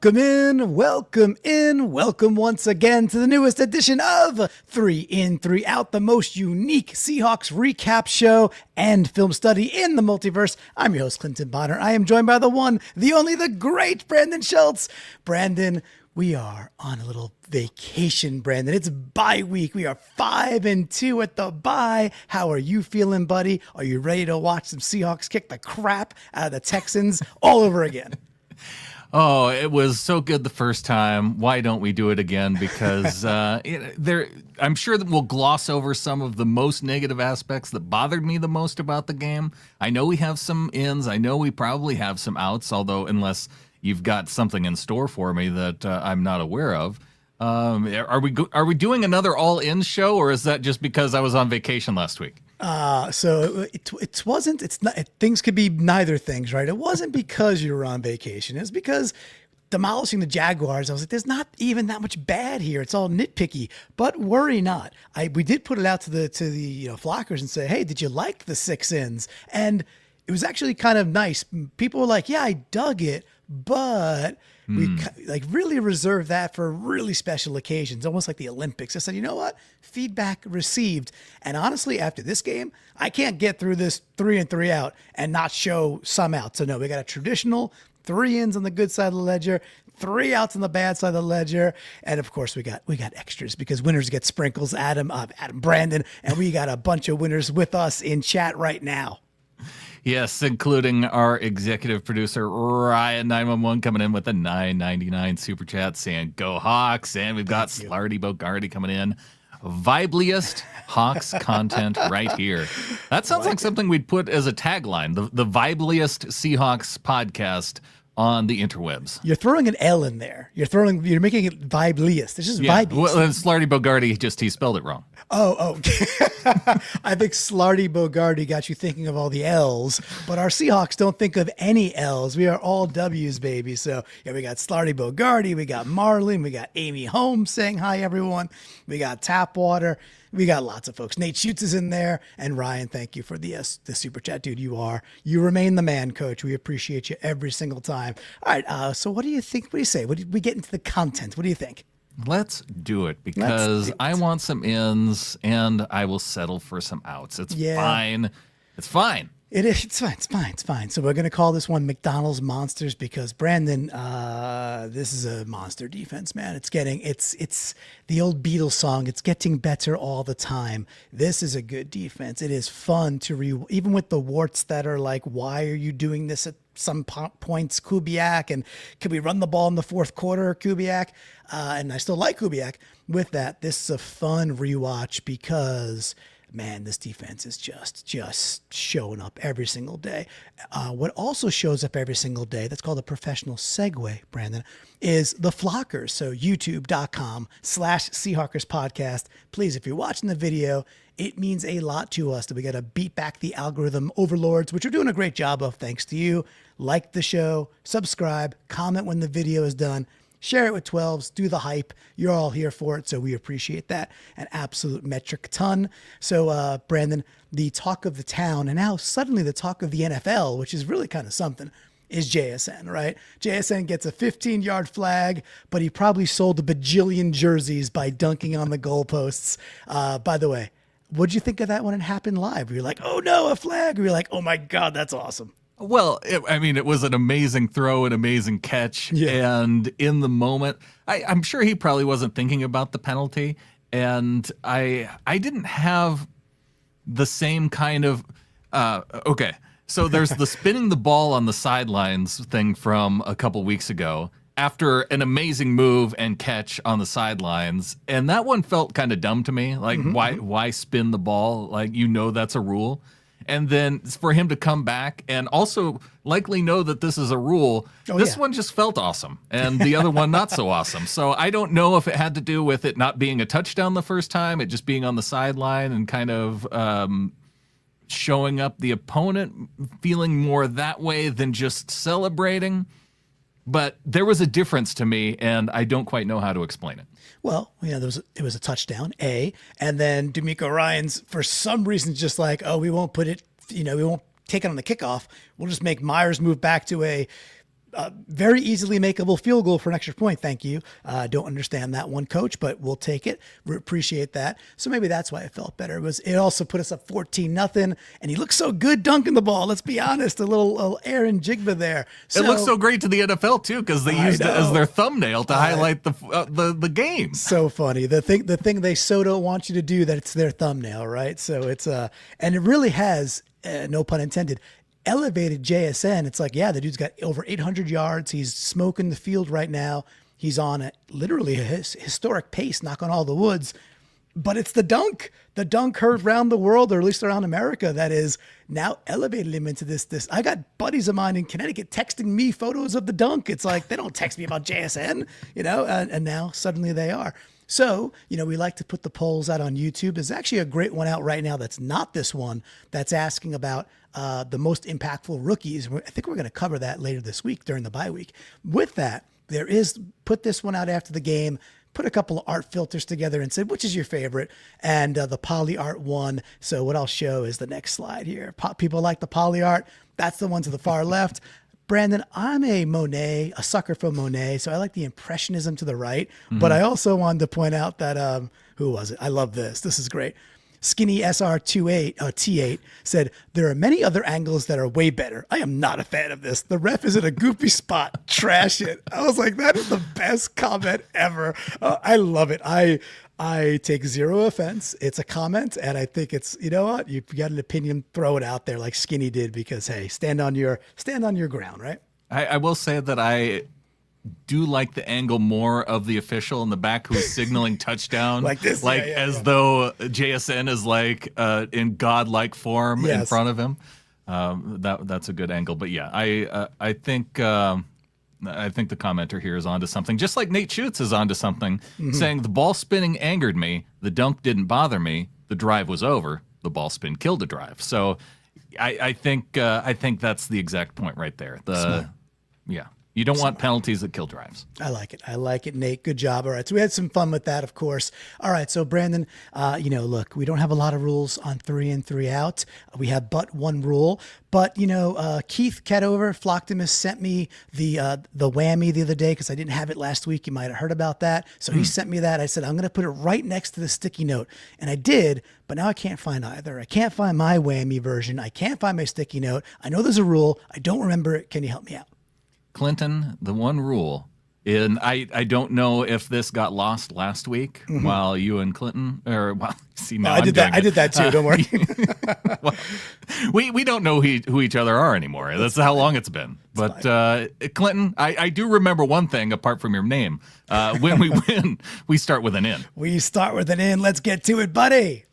Welcome once again to the newest edition of 3 In, 3 Out, the most unique Seahawks recap show and film study in the multiverse. I'm your host, Clinton Bonner. I am joined by the one, the only, the great Brandon Schultz. Brandon, we are on a little vacation, Brandon. It's bye week. We are 5-2 at the bye. How are you feeling, buddy? Are you ready to watch some Seahawks kick the crap out of the Texans all over again? Oh, it was so good the first time. Why don't we do it again? Because I'm sure that we'll gloss over some of the most negative aspects that bothered me the most about the game. I know we have some ins. I know we probably have some outs, although unless you've got something in store for me that I'm not aware of. Are we doing another all-in show, or is that just because I was on vacation last week? So it wasn't, it's not, things could be neither things, right? It wasn't because you were on vacation. It's because demolishing the Jaguars, I was like, there's not even that much bad here. It's all nitpicky, but worry not. We did put it out to the flockers and say, hey, did you like the 6 ins? And it was actually kind of nice. People were like, yeah, I dug it, but we really reserve that for really special occasions, almost like the Olympics. I said, you know what? Feedback received. And honestly, after this game, I can't get through this 3 and 3 out and not show some outs. So no, we got a traditional 3 ins on the good side of the ledger, 3 outs on the bad side of the ledger. And of course we got extras because winners get sprinkles. Adam, Brandon, and we got a bunch of winners with us in chat right now. Yes, including our executive producer, Ryan911, coming in with a $9.99 super chat saying, go Hawks. And we've got Slarty Bogarty coming in. Vibliest Hawks content right here. That sounds like something we'd put as a tagline, the Vibliest Seahawks podcast on the interwebs. You're throwing an L in there. You're making it Vibliest. It's just Vibliest. Well, Slarty Bogarty, he spelled it wrong. Oh. I think Slarty Bogarty got you thinking of all the L's, but our Seahawks don't think of any L's. We are all W's, baby. So yeah, we got Slarty Bogarty, we got Marlon, we got Amy Holmes saying hi, everyone. We got Tapwater. We got lots of folks. Nate Schutz is in there. And Ryan, thank you for the super chat, dude. You remain the man, coach. We appreciate you every single time. All right. So what do you think? What do you say? We get into the content? What do you think? Let's do it because I want some ins and I will settle for some outs. It's fine. It's fine. It's fine. So we're going to call this one Macdonald's Monsters because Brandon, this is a monster defense, man. It's the old Beatles song. It's getting better all the time. This is a good defense. It is fun to even with the warts that are like, why are you doing this at some points, Kubiak? And could we run the ball in the fourth quarter, Kubiak? And I still like Kubiak. With that, this is a fun rewatch because man, this defense is just showing up every single day. What also shows up every single day, that's called a professional segue, Brandon, is the Flockers. So youtube.com/Seahawkers podcast. Please, if you're watching the video, it means a lot to us that we got to beat back the algorithm overlords, which are doing a great job of, thanks to you. Like the show, subscribe, comment when the video is done. Share it with 12s, do the hype. You're all here for it, so we appreciate that. An absolute metric ton. So, Brandon, the talk of the town, and now suddenly the talk of the NFL, which is really kind of something, is JSN, right? JSN gets a 15-yard flag, but he probably sold a bajillion jerseys by dunking on the goalposts. By the way, what'd you think of that when it happened live? Were you like, oh no, a flag? Or were you like, oh my God, that's awesome? Well, it was an amazing throw, an amazing catch. Yeah. And in the moment, I'm sure he probably wasn't thinking about the penalty. And I didn't have the same kind of, okay. So there's the spinning the ball on the sidelines thing from a couple weeks ago after an amazing move and catch on the sidelines. And that one felt kind of dumb to me. Like, why spin the ball? Like, that's a rule. And then for him to come back and also likely know that this is a rule, this one just felt awesome. And the other one not so awesome. So I don't know if it had to do with it not being a touchdown the first time, it just being on the sideline and kind of showing up the opponent, feeling more that way than just celebrating. But there was a difference to me, and I don't quite know how to explain it. Well, it was a touchdown, and then D'Amico Ryans, for some reason, just like, we won't put it, we won't take it on the kickoff. We'll just make Myers move back to a very easily makeable field goal for an extra point. Thank you. Don't understand that one, coach, but we'll take it. We appreciate that. So maybe that's why it felt better. It also put us up 14-0, and he looked so good dunking the ball. Let's be honest, a little Aaron Jigba there. It looks so great to the NFL too, because they used it as their thumbnail to highlight the game. So funny. The thing they so don't want you to do that it's their thumbnail, right? So it's and it really has, no pun intended, elevated JSN. It's like, yeah, the dude's got over 800 yards. He's smoking the field right now. He's on literally a historic pace, knock on all the woods. But it's the dunk heard around the world, or at least around America, that is now elevated him into this. I got buddies of mine in Connecticut texting me photos of the dunk. It's like, they don't text me about JSN, and now suddenly they are. So, we like to put the polls out on YouTube. There's actually a great one out right now that's not this one, that's asking about the most impactful rookies. I think we're going to cover that later this week during the bye week. With that, put this one out after the game, put a couple of art filters together and said, which is your favorite? And the poly art won. So what I'll show is the next slide here. People like the poly art. That's the one to the far left. Brandon, I'm a sucker for Monet, so I like the impressionism to the right. Mm-hmm. But I also wanted to point out that, who was it? I love this. This is great. Skinny SR T8 said, there are many other angles that are way better. I am not a fan of this. The ref is in a goofy spot. Trash it. I was like, that is the best comment ever. I love it. I take zero offense. It's a comment, and I think it's, you know what? You've got an opinion, throw it out there like Skinny did, because, hey, stand on your ground, right? I will say that I do like the angle more of the official in the back who's signaling touchdown, like this, as though JSN is like in godlike form in front of him. That's a good angle. But yeah, I think the commenter here is onto something. Just like Nate Schutz is onto something, saying the ball spinning angered me, the dunk didn't bother me, the drive was over, the ball spin killed the drive. So I think that's the exact point right there. Yeah. You don't want penalties that kill drives. I like it, Nate. Good job. All right. So we had some fun with that, of course. All right. So Brandon, look, we don't have a lot of rules on 3 and 3 out. We have but one rule. But, Keith Cadover, Flocktimus, sent me the whammy the other day because I didn't have it last week. You might have heard about that. So he sent me that. I said, I'm going to put it right next to the sticky note. And I did, but now I can't find either. I can't find my whammy version. I can't find my sticky note. I know there's a rule. I don't remember it. Can you help me out? Clinton, the one rule, and I don't know if this got lost last week while you and Clinton, I did that too. Don't worry. Well, we don't know who each other are anymore. That's how long it's been. But Clinton, I do remember one thing apart from your name. When we win, we start with an N. We start with an N. Let's get to it, buddy.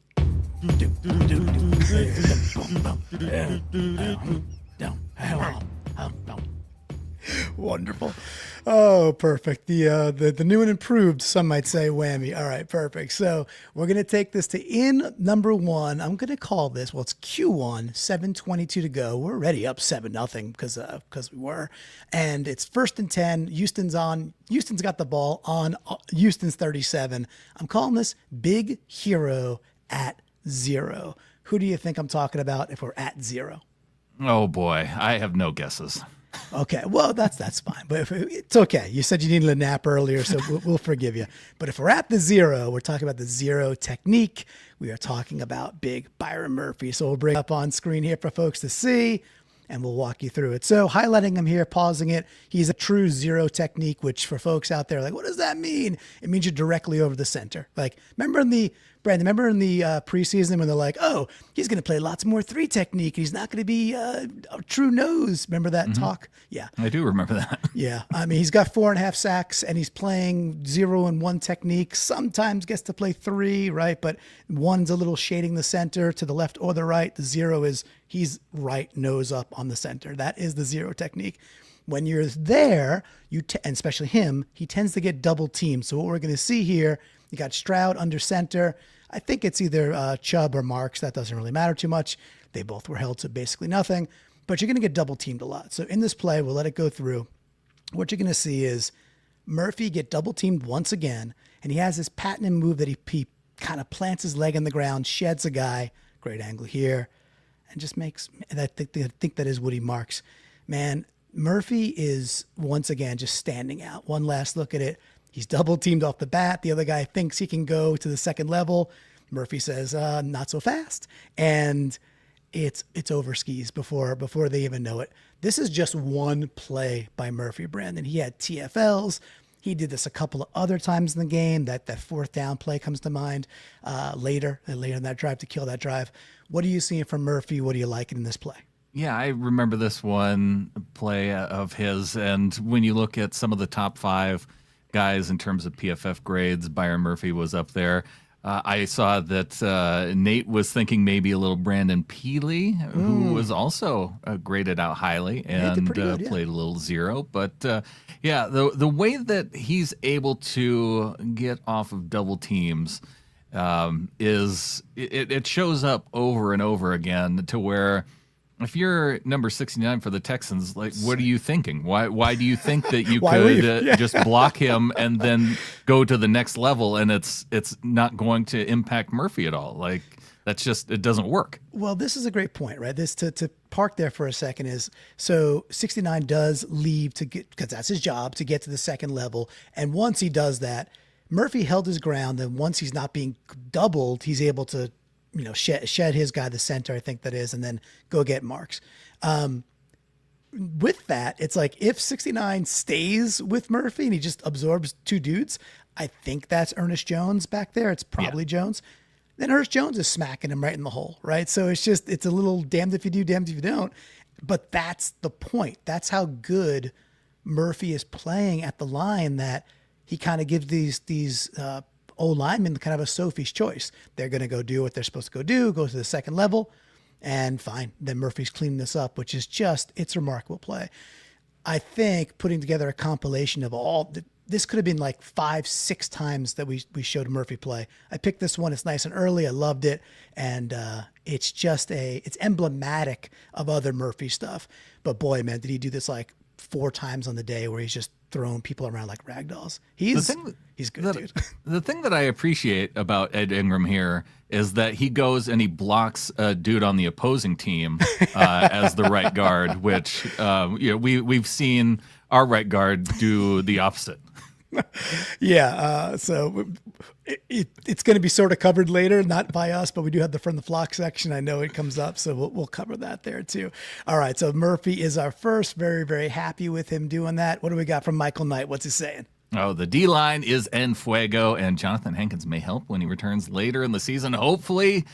Wonderful. Oh, perfect. The new and improved, some might say, whammy. All right, perfect. So we're going to take this to in number 1. I'm going to call this, it's Q1, 7:22 to go. We're already up 7-0 because we were. And it's 1st and 10. Houston's got the ball on Houston's 37. I'm calling this Big Hero at 0. Who do you think I'm talking about if we're at 0? Oh, boy. I have no guesses. Okay, well, that's fine. But it's okay. You said you needed a nap earlier, so we'll forgive you. But if we're at the 0, we're talking about the 0 technique. We are talking about big Byron Murphy. So we'll bring it up on screen here for folks to see, and we'll walk you through it. So highlighting him here, pausing it, he's a true 0 technique, which for folks out there, like, what does that mean? It means you're directly over the center. Like, remember in the preseason when they're like, oh, he's going to play lots more 3 technique. He's not going to be a true nose. Remember that talk? Yeah. I do remember that. Yeah. I mean, he's got 4.5 sacks and he's playing 0 and 1 technique. Sometimes gets to play 3, right? But 1's a little shading the center to the left or the right. The 0 is he's right nose up on the center. That is the 0 technique. When you're there, and especially him, he tends to get double teamed. So what we're going to see here, you got Stroud under center. I think it's either Chubb or Marks. That doesn't really matter too much. They both were held to basically nothing. But you're going to get double teamed a lot. So in this play, we'll let it go through. What you're going to see is Murphy get double teamed once again. And he has this patented move that he kind of plants his leg in the ground, sheds a guy. Great angle here. And just makes, and I think that is Woody Marks. Man, Murphy is once again just standing out. One last look at it. He's double teamed off the bat. The other guy thinks he can go to the second level. Murphy says, not so fast. And it's over skis before they even know it. This is just one play by Murphy, Brandon. He had TFLs. He did this a couple of other times in the game. That fourth down play comes to mind later in that drive to kill that drive. What are you seeing from Murphy? What are you liking in this play? Yeah, I remember this one play of his. And when you look at some of the top 5 guys in terms of PFF grades, Byron Murphy was up there. I saw that Nate was thinking maybe a little Brandon Peely, who was also graded out highly and good, played a little 0. But yeah, the way that he's able to get off of double teams is it shows up over and over again to where if you're number 69 for the Texans, like, what are you thinking? Why do you think that you could just block him and then go to the next level and it's not going to impact Murphy at all? Like, that's just, it doesn't work. Well, this is a great point, right? This to park there for a second is, so 69 does leave to get, because that's his job, to get to the second level. And once he does that, Murphy held his ground. And once he's not being doubled, he's able to, shed his guy, the center, I think that is, and then go get marks. With that, it's like if 69 stays with Murphy and he just absorbs 2 dudes, I think that's Ernest Jones back there. It's probably Jones. Then Ernest Jones is smacking him right in the hole, right? So it's a little damned if you do, damned if you don't. But that's the point. That's how good Murphy is playing at the line, that he kind of gives these O-linemen kind of a Sophie's choice. They're going to go do what they're supposed to go to the second level, and fine. Then Murphy's cleaning this up, which is it's a remarkable play. I think putting together a compilation of this could have been like 5-6 times that we showed Murphy play. I picked this one. It's nice and early. I loved it. And it's it's emblematic of other Murphy stuff. But boy, man, did he do this like 4 times on the day where he's just throwing people around like rag dolls. He's good, dude. The thing that I appreciate about Ed Ingram here is that he goes and he blocks a dude on the opposing team as the right guard, which we've seen our right guard do the opposite. So it's going to be sort of covered later, not by us, but we do have the From the Flock section. I know it comes up, so we'll cover that there too. All right, so Murphy is our first. Very, very happy with him doing that. What do we got from Michael Knight? What's he saying? Oh, the D-line is en fuego, and Jonathan Hankins may help when he returns later in the season. Hopefully,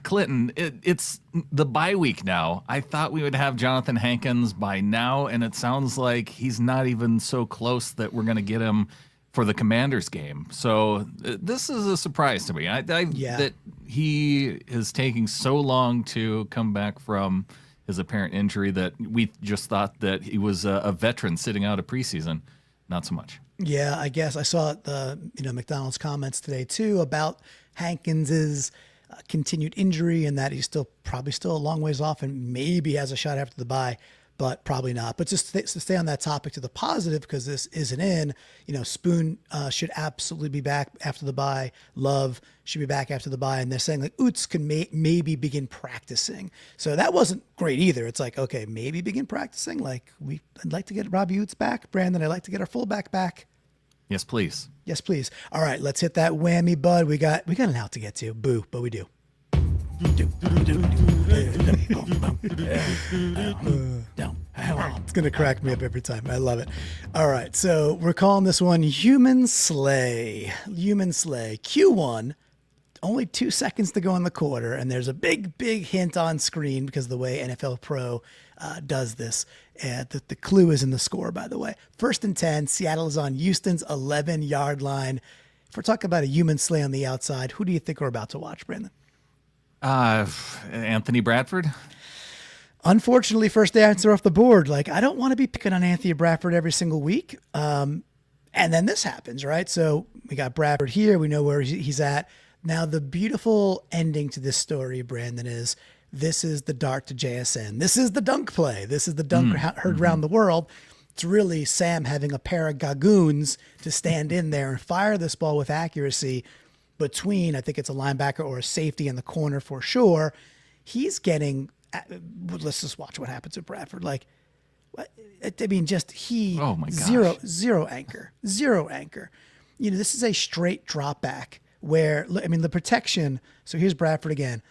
Clinton, it's the bye week now. I thought we would have Jonathan Hankins by now, and it sounds like he's not even so close that we're going to get him for the Commanders game. So this is a surprise to me. That he is taking so long to come back from his apparent injury that we just thought that he was a veteran sitting out a preseason. Not so much. Yeah, I guess I saw the Macdonald's comments today too about Hankins's continued injury and that he's probably still a long ways off and maybe has a shot after the bye, but probably not. But just to stay on that topic to the positive, because this isn't in, Spoon should absolutely be back after the bye. Love should be back after the bye. And they're saying like Oots can maybe begin practicing. So that wasn't great either. It's like, okay, maybe begin practicing. Like I'd like to get Robbie Oots back. Brandon, I'd like to get our fullback back. Yes, please. Yes, please. All right, let's hit that whammy, bud. We got an out to get to. Boo, but we do. It's going to crack me up every time. I love it. All right, so we're calling this one Human Slay. Human Slay. Q1, only 2 seconds to go in the quarter, and there's a big hint on screen because of the way NFL Pro does this. The clue is in the score, by the way. 1st and 10, Seattle is on Houston's 11-yard line. If we're talking about a human slay on the outside, who do you think we're about to watch, Brandon? Anthony Bradford. Unfortunately, first answer off the board. Like, I don't want to be picking on Anthony Bradford every single week. And then this happens, right? So we got Bradford here. We know where he's at. Now, the beautiful ending to this story, Brandon, is this is the dart to JSN. This is the dunk play. This is the dunk heard around the world. It's really Sam having a pair of gagoons to stand in there and fire this ball with accuracy between, I think it's a linebacker or a safety in the corner for sure. He's getting, let's just watch what happens with Bradford. Like, I mean, just Oh my gosh. zero anchor. This is a straight drop back where, I mean, the protection. So here's Bradford again.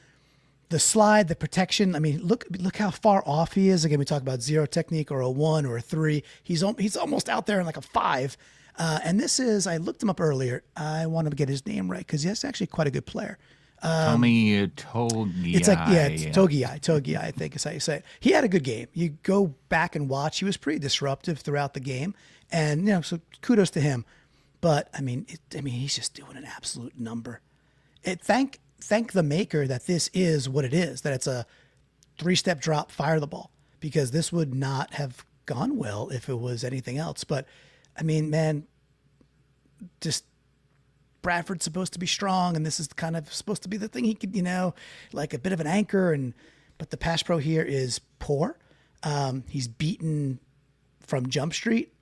The slide, the protection. I mean, look how far off he is. Again, we talk about zero technique or a 1 or a 3. He's almost out there in like a 5. And this is, I looked him up earlier. I want to get his name right because he's actually quite a good player. Tommy Togiai. It's Togiai, I think is how you say it. He had a good game. You go back and watch. He was pretty disruptive throughout the game. And, so kudos to him. But, I mean, he's just doing an absolute number. Thank the maker that this is what it is, that it's a 3-step drop, fire the ball, because this would not have gone well if it was anything else. But, I mean, man, just Bradford's supposed to be strong, and this is kind of supposed to be the thing he could, like a bit of an anchor. But the pass pro here is poor. He's beaten from Jump Street.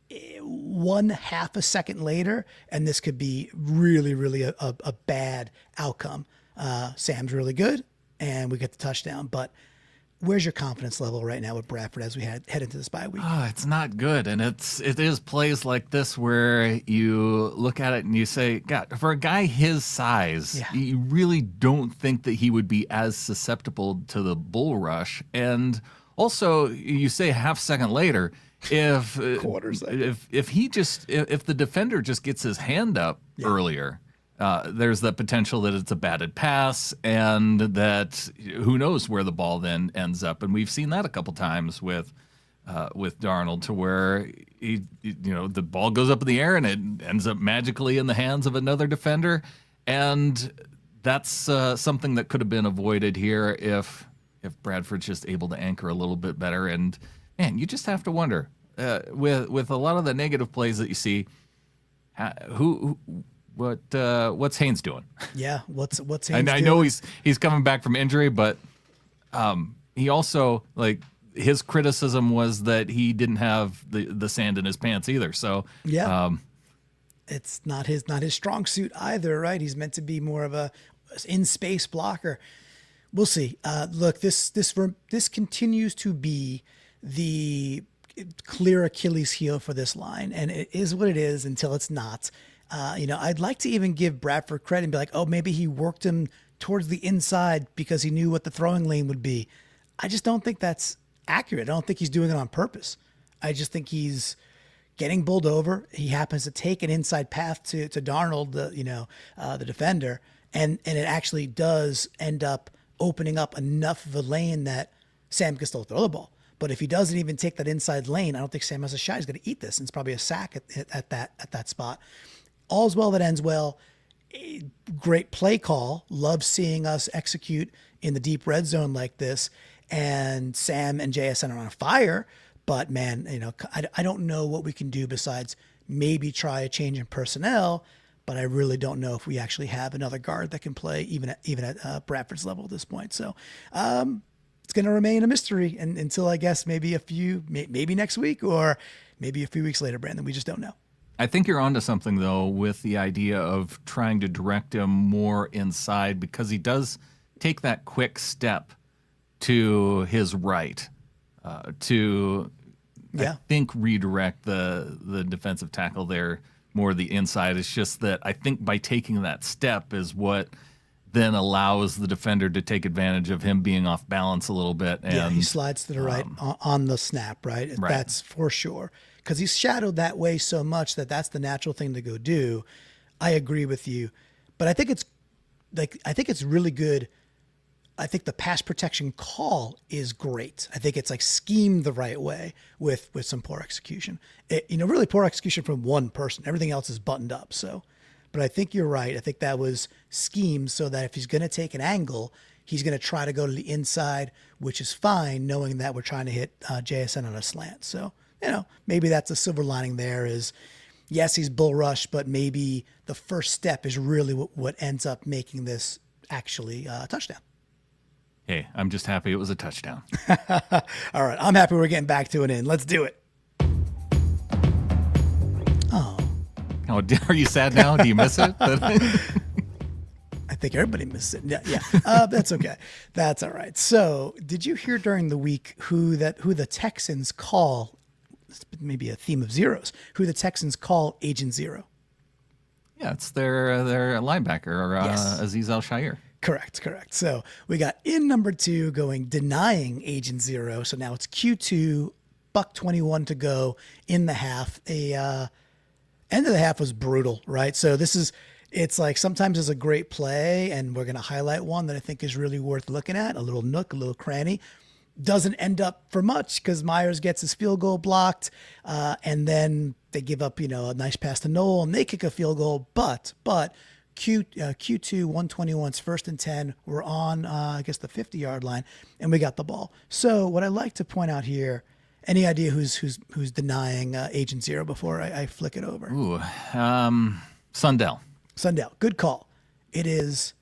1/2 a second later, and this could be really, really a bad outcome. Sam's really good, and we get the touchdown. But where's your confidence level right now with Bradford as we head into this bye week? It's not good, and it is plays like this where you look at it and you say, God, for a guy his size, you really don't think that he would be as susceptible to the bull rush. And also, you say a half second later, if the defender just gets his hand up earlier, there's the potential that it's a batted pass, and that who knows where the ball then ends up. And we've seen that a couple times with Darnold, to where the ball goes up in the air and it ends up magically in the hands of another defender, and that's something that could have been avoided here if Bradford's just able to anchor a little bit better. And man, you just have to wonder with a lot of the negative plays that you see, what's Haynes doing? Yeah, what's Haynes doing? I know he's coming back from injury, but he also, like, his criticism was that he didn't have the sand in his pants either. So it's not his strong suit either, right? He's meant to be more of a in space blocker. We'll see. Look, this continues to be the clear Achilles heel for this line, and it is what it is until it's not. I'd like to even give Bradford credit and be like, oh, maybe he worked him towards the inside because he knew what the throwing lane would be. I just don't think that's accurate. I don't think he's doing it on purpose. I just think he's getting bowled over. He happens to take an inside path to Darnold, the defender, and it actually does end up opening up enough of a lane that Sam can still throw the ball. But if he doesn't even take that inside lane, I don't think Sam has a shot. He's going to eat this, and it's probably a sack at that spot. All's well that ends well. Great play call. Love seeing us execute in the deep red zone like this. And Sam and JSN are on fire. But man, I don't know what we can do besides maybe try a change in personnel. But I really don't know if we actually have another guard that can play even at Bradford's level at this point. So it's going to remain a mystery until, I guess, maybe next week or maybe a few weeks later, Brandon. We just don't know. I think you're onto something, though, with the idea of trying to direct him more inside, because he does take that quick step to his right to, I think, redirect the defensive tackle there more the inside. It's just that I think by taking that step is what then allows the defender to take advantage of him being off balance a little bit. And he slides to the right on the snap, right? That's for sure. Because he's shadowed that way so much that's the natural thing to go do. I agree with you. But I think it's really good. I think the pass protection call is great. I think it's like schemed the right way with some poor execution. Really poor execution from one person. Everything else is buttoned up. So, but I think you're right. I think that was schemed so that if he's going to take an angle, he's going to try to go to the inside, which is fine, knowing that we're trying to hit JSN on a slant. So, maybe that's a silver lining there is, yes, he's bull rush, but maybe the first step is really what ends up making this actually a touchdown. Hey, I'm just happy it was a touchdown. All right, I'm happy we're getting back to an end. Let's do it. Oh, are you sad now? Do you miss it? I think everybody missed it. Yeah. That's okay. That's all right. So did you hear during the week who the Texans call, maybe a theme of zeros, who the Texans call Agent Zero? Yeah, it's their linebacker, Yes. Aziz Al-Shaair. Correct. So we got in number 2 going denying Agent Zero. So now it's Q2, $1:21 to go in the half. End of the half was brutal, right? So it's like sometimes it's a great play, and we're going to highlight one that I think is really worth looking at. A little nook, a little cranny. Doesn't end up for much because Myers gets his field goal blocked, and then they give up, a nice pass to Noel, and they kick a field goal. But Q2 121, it's 1st and 10. We're on, I guess, the 50-yard line, and we got the ball. So what I'd like to point out here, any idea who's denying Agent Zero before I flick it over? Ooh, Sundell. Good call. It is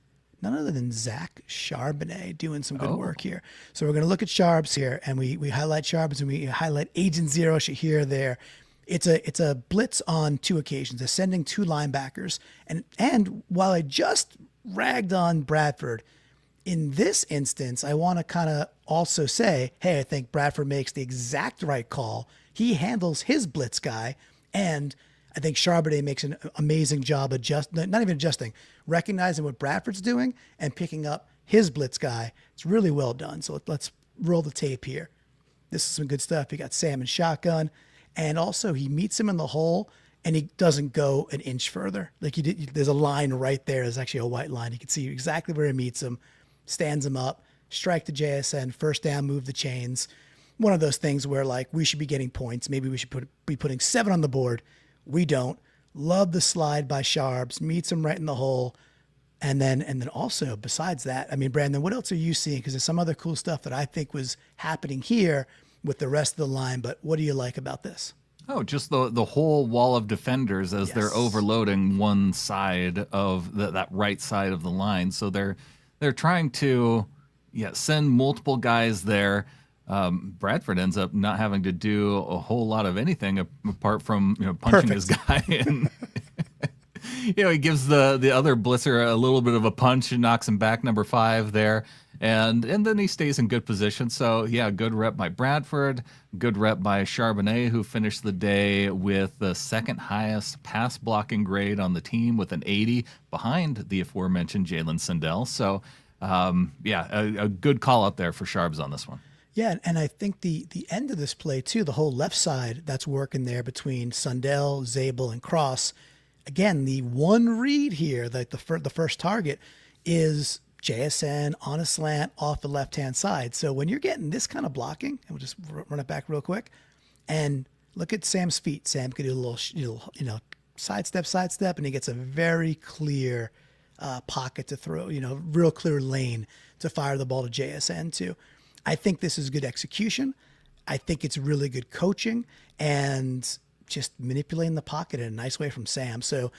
none other than Zach Charbonnet doing some good work here. So we're going to look at Charbs here, and we highlight Charbs and we highlight Agent Zero here, there. It's a blitz on 2 occasions, ascending 2 linebackers. And while I just ragged on Bradford, in this instance, I want to kind of also say, hey, I think Bradford makes the exact right call. He handles his blitz guy, and I think Charbonnet makes an amazing job recognizing what Bradford's doing and picking up his blitz guy. It's really well done. So let's roll the tape here. This is some good stuff. He got Sam in shotgun, and also he meets him in the hole, and he doesn't go an inch further. Like there's a line right there. There's actually a white line. You can see exactly where he meets him, stands him up, strike the JSN, first down, move the chains. One of those things where like we should be getting points. Maybe we should be putting 7 on the board. We don't. Love the slide by Sharbs, meets him right in the hole. And then also, besides that, I mean, Brandon, what else are you seeing? Because there's some other cool stuff that I think was happening here with the rest of the line. But what do you like about this? Oh, just the whole wall of defenders as they're overloading one side of that right side of the line. So they're trying to send multiple guys there. Bradford ends up not having to do a whole lot of anything apart from punching his guy in. He gives the other blitzer a little bit of a punch and knocks him back, number 5 there. And then he stays in good position. So, good rep by Bradford, good rep by Charbonnet, who finished the day with the 2nd highest pass blocking grade on the team with an 80 behind the aforementioned Jalen Sundell. So, a good call out there for Sharbs on this one. Yeah, and I think the end of this play, too, the whole left side that's working there between Sundell, Zabel, and Cross. Again, the one read here, the first target, is JSN on a slant off the left-hand side. So when you're getting this kind of blocking, and we'll just run it back real quick, and look at Sam's feet. Sam could do a little sidestep, and he gets a very clear pocket to throw, real clear lane to fire the ball to JSN to. I think this is good execution. I think it's really good coaching and just manipulating the pocket in a nice way from Sam. So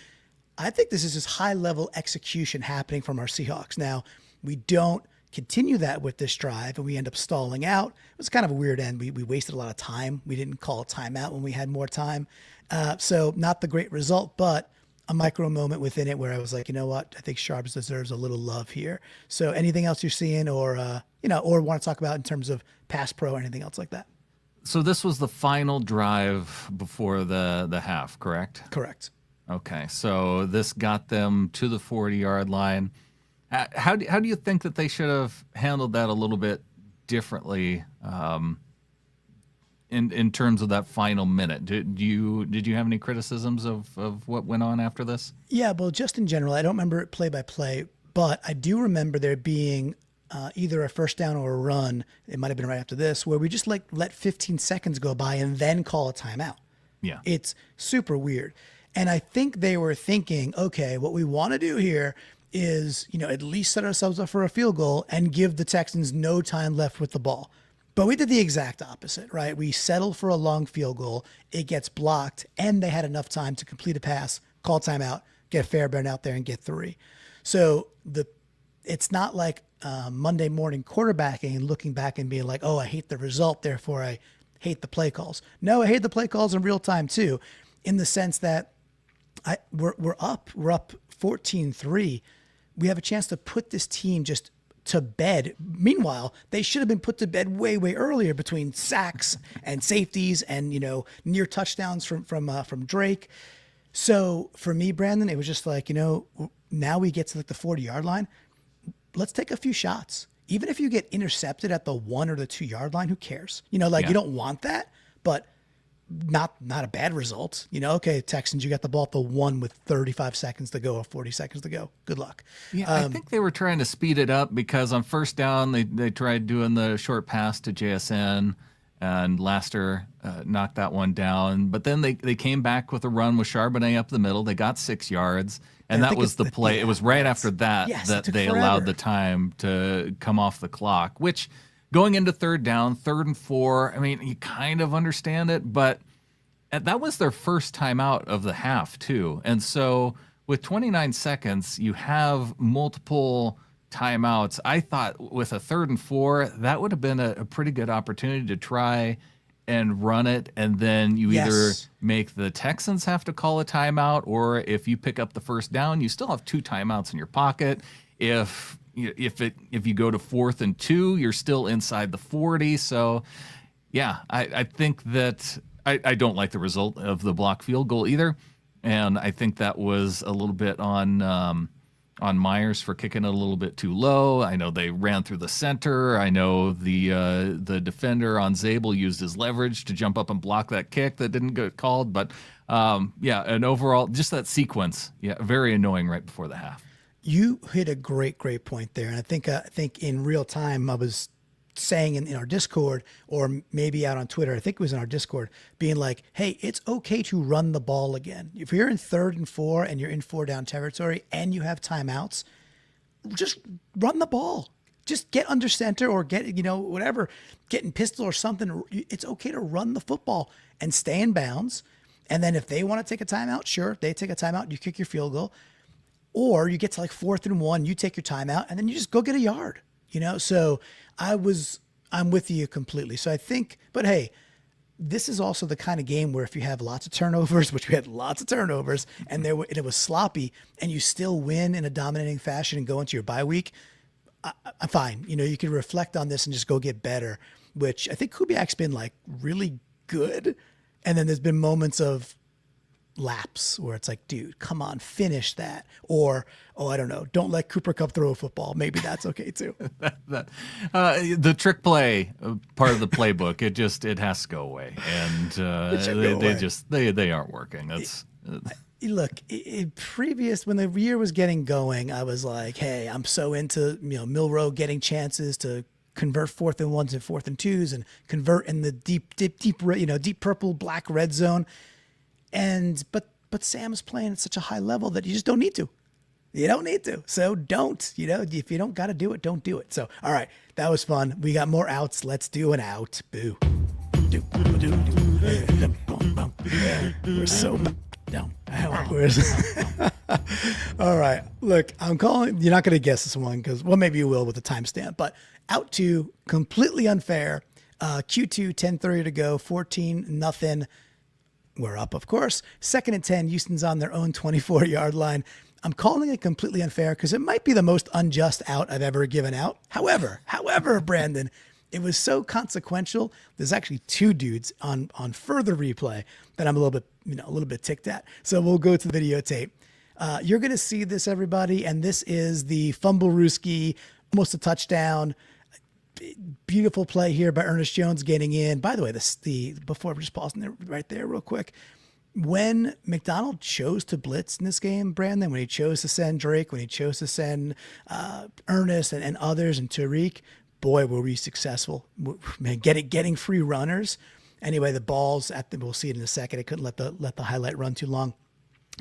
I think this is just high-level execution happening from our Seahawks. Now, we don't continue that with this drive, and we end up stalling out. It was kind of a weird end. We wasted a lot of time. We didn't call a timeout when we had more time. So not the great result, but a micro moment within it where I was like, you know what? I think Sharbs deserves a little love here. So anything else you're seeing or want to talk about in terms of pass pro or anything else like that? So this was the final drive before the half, correct? Correct. Okay, so this got them to the 40-yard line. How do you think that they should have handled that a little bit differently in terms of that final minute? Did you have any criticisms of what went on after this? Yeah, well, just in general, I don't remember it play by play, but I do remember there being either a first down or a run. It might have been right after this, where we just let 15 seconds go by and then call a timeout. Yeah, it's super weird. And I think they were thinking, okay, what we want to do here is, at least set ourselves up for a field goal and give the Texans no time left with the ball. But we did the exact opposite, right? We settled for a long field goal. It gets blocked, and they had enough time to complete a pass, call timeout, get Fairbairn out there and get 3. So it's not like Monday morning quarterbacking and looking back and being like, oh, I hate the result, therefore I hate the play calls. No, I hate the play calls in real time too, in the sense that we're up 14-3, we have a chance to put this team just to bed. Meanwhile, they should have been put to bed way, way earlier between sacks and safeties and, near touchdowns from Drake. So for me, Brandon, it was just like, now we get to like the 40-yard line. Let's take a few shots. Even if you get intercepted at the 1 or the 2 yard line, who cares? You don't want that, but not a bad result. Okay, Texans, you got the ball at the 1 with 35 seconds to go or 40 seconds to go. Good luck. Yeah, I think they were trying to speed it up because on first down, they tried doing the short pass to JSN, and Laster knocked that one down. But then they came back with a run with Charbonnet up the middle. They got 6 yards, and that was the play. It was right after that that they allowed the time to come off the clock, which going into third down, 3rd and 4, I mean, you kind of understand it, but that was their first timeout of the half, too. And so with 29 seconds, you have multiple timeouts. I thought with a 3rd and 4, that would have been a pretty good opportunity to try and run it, and then you either make the Texans have to call a timeout, or if you pick up the first down, you still have 2 timeouts in your pocket. If you go to 4th and 2, you're still inside the 40. So, yeah, I think that I don't like the result of the block field goal either, and I think that was a little bit on Myers for kicking it a little bit too low. I know they ran through the center. I know the defender on Zabel used his leverage to jump up and block that kick that didn't get called. But and overall, just that sequence, very annoying right before the half. You hit a great point there. And I think in real time, I was saying in our Discord, or maybe out on Twitter, I think it was in our Discord, being like, hey, it's okay to run the ball again. If you're in 3rd and 4 and you're in 4-down territory and you have timeouts, just run the ball. Just get under center or get, whatever, get in pistol or something. It's okay to run the football and stay in bounds. And then if they want to take a timeout, sure, they take a timeout, you kick your field goal. Or you get to like 4th and 1, you take your timeout, and then you just go get a yard, So I'm with you completely. So I think, but hey, this is also the kind of game where if you have lots of turnovers, which we had lots of turnovers, and it was sloppy, and you still win in a dominating fashion and go into your bye week, I'm fine. You can reflect on this and just go get better, which I think Kubiak's been like really good. And then there's been moments of lapse where it's like, dude, come on, finish that. Or, I don't know, don't let Cooper Kupp throw a football. Maybe that's okay too. The trick play part of the playbook, it has to go away. And they aren't working. That's Look, when the year was getting going, I was like, hey, I'm so into, Milroe getting chances to convert 4th and 1s and 4th and 2s and convert in the deep purple, black, red zone. But Sam's playing at such a high level that you just don't need to. You don't need to. So don't, if you don't got to do it, don't do it. So, all right, that was fun. We got more outs. Let's do an out. Boo. We're so down. All right. Look, I'm calling. You're not going to guess this one because, well, maybe you will with the timestamp. But out to completely unfair. Q2, 10:30 to go, 14-0. We're up, of course. 2nd and 10. Houston's on their own 24-yard line. I'm calling it completely unfair because it might be the most unjust out I've ever given out. However, Brandon, it was so consequential. There's actually 2 dudes on further replay that I'm a little bit ticked at. So we'll go to the videotape. You're going to see this, everybody, and this is the fumble Ruski, almost a touchdown. Beautiful play here by Ernest Jones getting in. By the way, before we're just pausing there right there real quick. When Macdonald chose to blitz in this game, Brandon, when he chose to send Drake, when he chose to send Ernest and others and Tariq, boy, were we successful. Man, getting free runners. Anyway, the balls we'll see it in a second. I couldn't let the highlight run too long.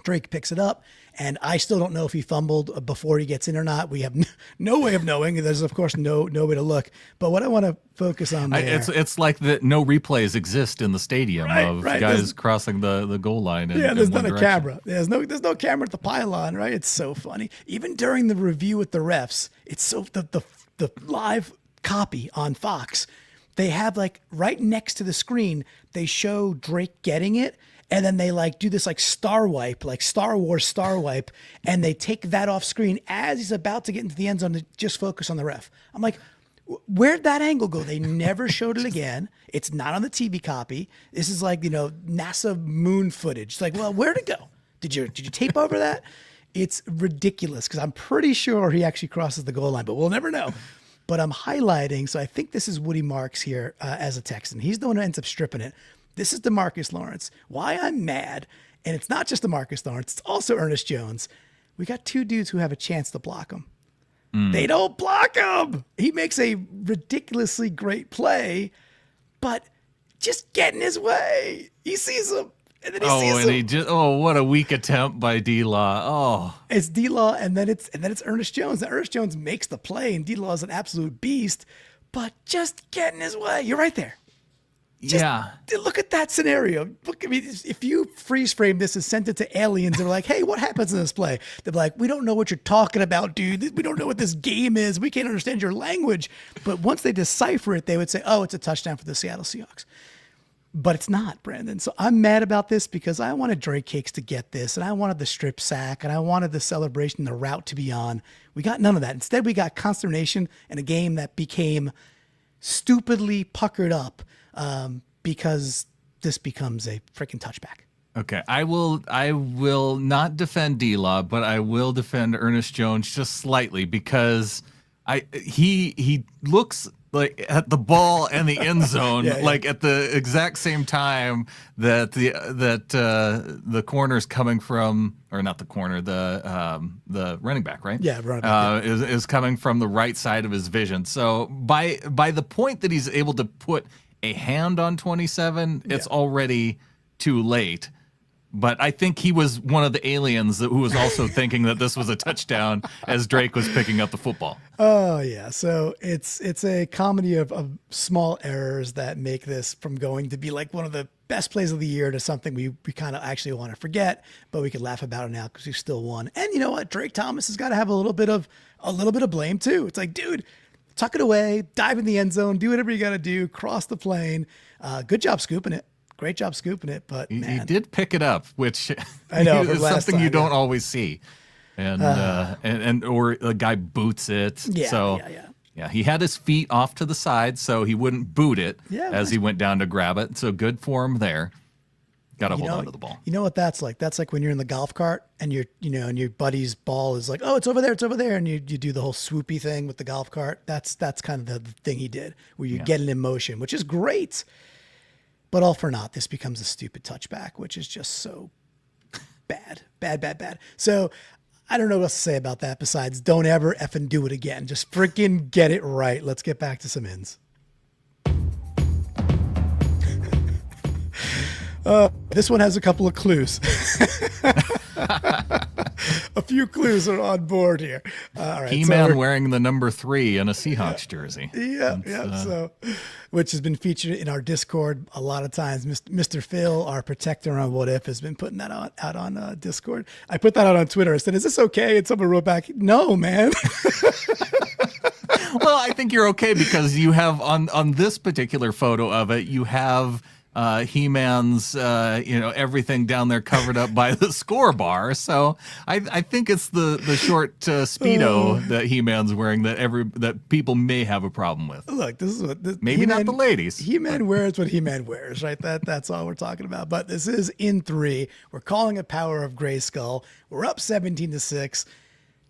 Drake picks it up, and I still don't know if he fumbled before he gets in or not. We have no way of knowing. There's, of course, no way to look. But what I want to focus on there... It's like that no replays exist in the stadium of guys crossing the goal line. There's not a camera. There's no camera at the pylon, right? It's so funny. Even during the review with the refs, it's so... The live copy on Fox, they have like right next to the screen, they show Drake getting it, And then they like do this like star wipe, like Star Wars star wipe, and they take that off screen as he's about to get into the end zone to just focus on the ref. I'm like, where'd that angle go? They never showed it again. It's not on the TV copy. This is like, NASA moon footage. It's like, well, where'd it go? Did you tape over that? It's ridiculous because I'm pretty sure he actually crosses the goal line, but we'll never know. But I'm highlighting, so I think this is Woody Marks here as a Texan. He's the one who ends up stripping it. This is DeMarcus Lawrence. Why I'm mad, and it's not just DeMarcus Lawrence, it's also Ernest Jones. We got two dudes who have a chance to block him. They don't block him. He makes a ridiculously great play, but just get in his way. He sees him, and then he sees him. What a weak attempt by D-Law. Oh, it's D-Law, and then it's Ernest Jones. And Ernest Jones makes the play, and D-Law is an absolute beast, but just get in his way. You're right there. Look at that scenario. Look, I mean, if you freeze frame this and sent it to aliens, they're like, hey, what happens in this play? They're like, we don't know what you're talking about, dude. We don't know what this game is. We can't understand your language. But once they decipher it, they would say, oh, it's a touchdown for the Seattle Seahawks. But it's not, Brandon. So I'm mad about this because I wanted Drake Cakes to get this, and I wanted the strip sack, and I wanted the celebration, the route to be on. We got none of that. Instead, we got consternation in a game that became stupidly puckered up because this becomes a freaking touchback. Okay, I will not defend D-Law, but I will defend Ernest Jones just slightly because he looks like at the ball and the end zone like at the exact same time that the corner's coming from, or not the corner, the running back, right? Yeah, running back. Is coming from the right side of his vision. So by the point that he's able to put a hand on 27, it's already too late. But I think he was one of the aliens who was also thinking that this was a touchdown as Drake was picking up the football. Oh, yeah. So it's a comedy of small errors that make this from going to be like one of the best plays of the year to something we kind of actually want to forget, but we could laugh about it now because we still won. And you know what? Drake Thomas has got to have a little bit of blame too. It's like, dude, tuck it away, dive in the end zone, do whatever you got to do, cross the plane. Good job scooping it. Great job scooping it, but he did pick it up, which I know is something you don't always see, and or a guy boots it. Yeah. He had his feet off to the side so he wouldn't boot it as he went down to grab it. So good for him there. Got to hold on to the ball. You know what that's like? That's like when you're in the golf cart and and your buddy's ball is like, oh, it's over there, and you do the whole swoopy thing with the golf cart. That's kind of the thing he did, where you get it in motion, which is great. But all for naught, this becomes a stupid touchback, which is just so bad. So I don't know what else to say about that besides don't ever effing do it again. Just freaking get it right. Let's get back to some ins. This one has a couple of clues. A few clues are on board here. All right, He-Man wearing the number 3 in a Seahawks jersey. So, which has been featured in our Discord a lot of times. Mr. Phil, our protector on What If, has been putting that out on Discord. I put that out on Twitter. I said, is this okay? And someone wrote back, no, man. Well, I think you're okay because you have on this particular photo of it, you have He-Man's, everything down there covered up by the score bar. So I think it's the short Speedo that He-Man's wearing that people may have a problem with. Look, this is what maybe He-Man, not the ladies. He-Man wears what He-Man wears, right? That's all we're talking about. But this is in 3. We're calling it Power of Grayskull. We're up 17-6.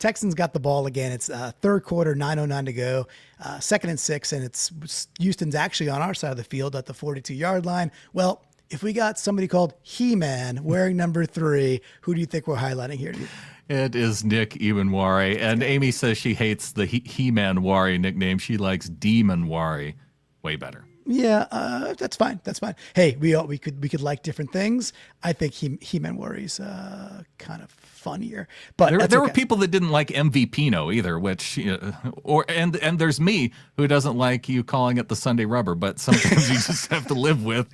Texans got the ball again. It's third quarter, 9:09 to go, 2nd and 6, and it's Houston's actually on our side of the field at the 42-yard line. Well, if we got somebody called He-Man wearing number 3, who do you think we're highlighting here? It is Nick Imaniari, and Amy says she hates the He-Man Wari nickname. She likes Demon Wari way better. Yeah, that's fine. Hey, we could like different things. I think He-Man Wari's kind of fun year. But there were people that didn't like MVPino either, which and there's me who doesn't like you calling it the Sunday rubber, but sometimes you just have to live with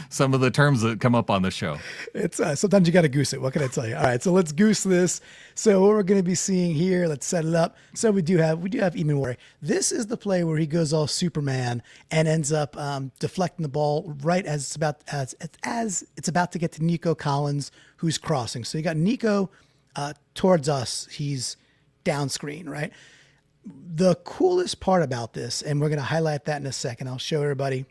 some of the terms that come up on the show. It's sometimes you got to goose it. What can I tell you? All right, so let's goose this. So what we're going to be seeing here, let's set it up. So we do have Imaniari. This is the play where he goes all Superman and ends up deflecting the ball right as it's about to get to Nico Collins, who's crossing. So you got Nico towards us. He's down screen, right? The coolest part about this, and we're going to highlight that in a second. I'll show everybody.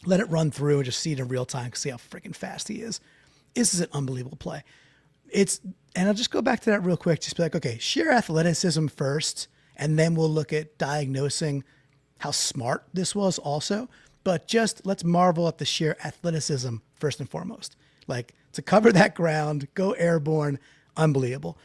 Let it run through and just see it in real time. See how freaking fast he is. This is an unbelievable play. And I'll just go back to that real quick. Just be like, okay, sheer athleticism first, and then we'll look at diagnosing how smart this was also. But just let's marvel at the sheer athleticism first and foremost. Like, to cover that ground, go airborne, unbelievable.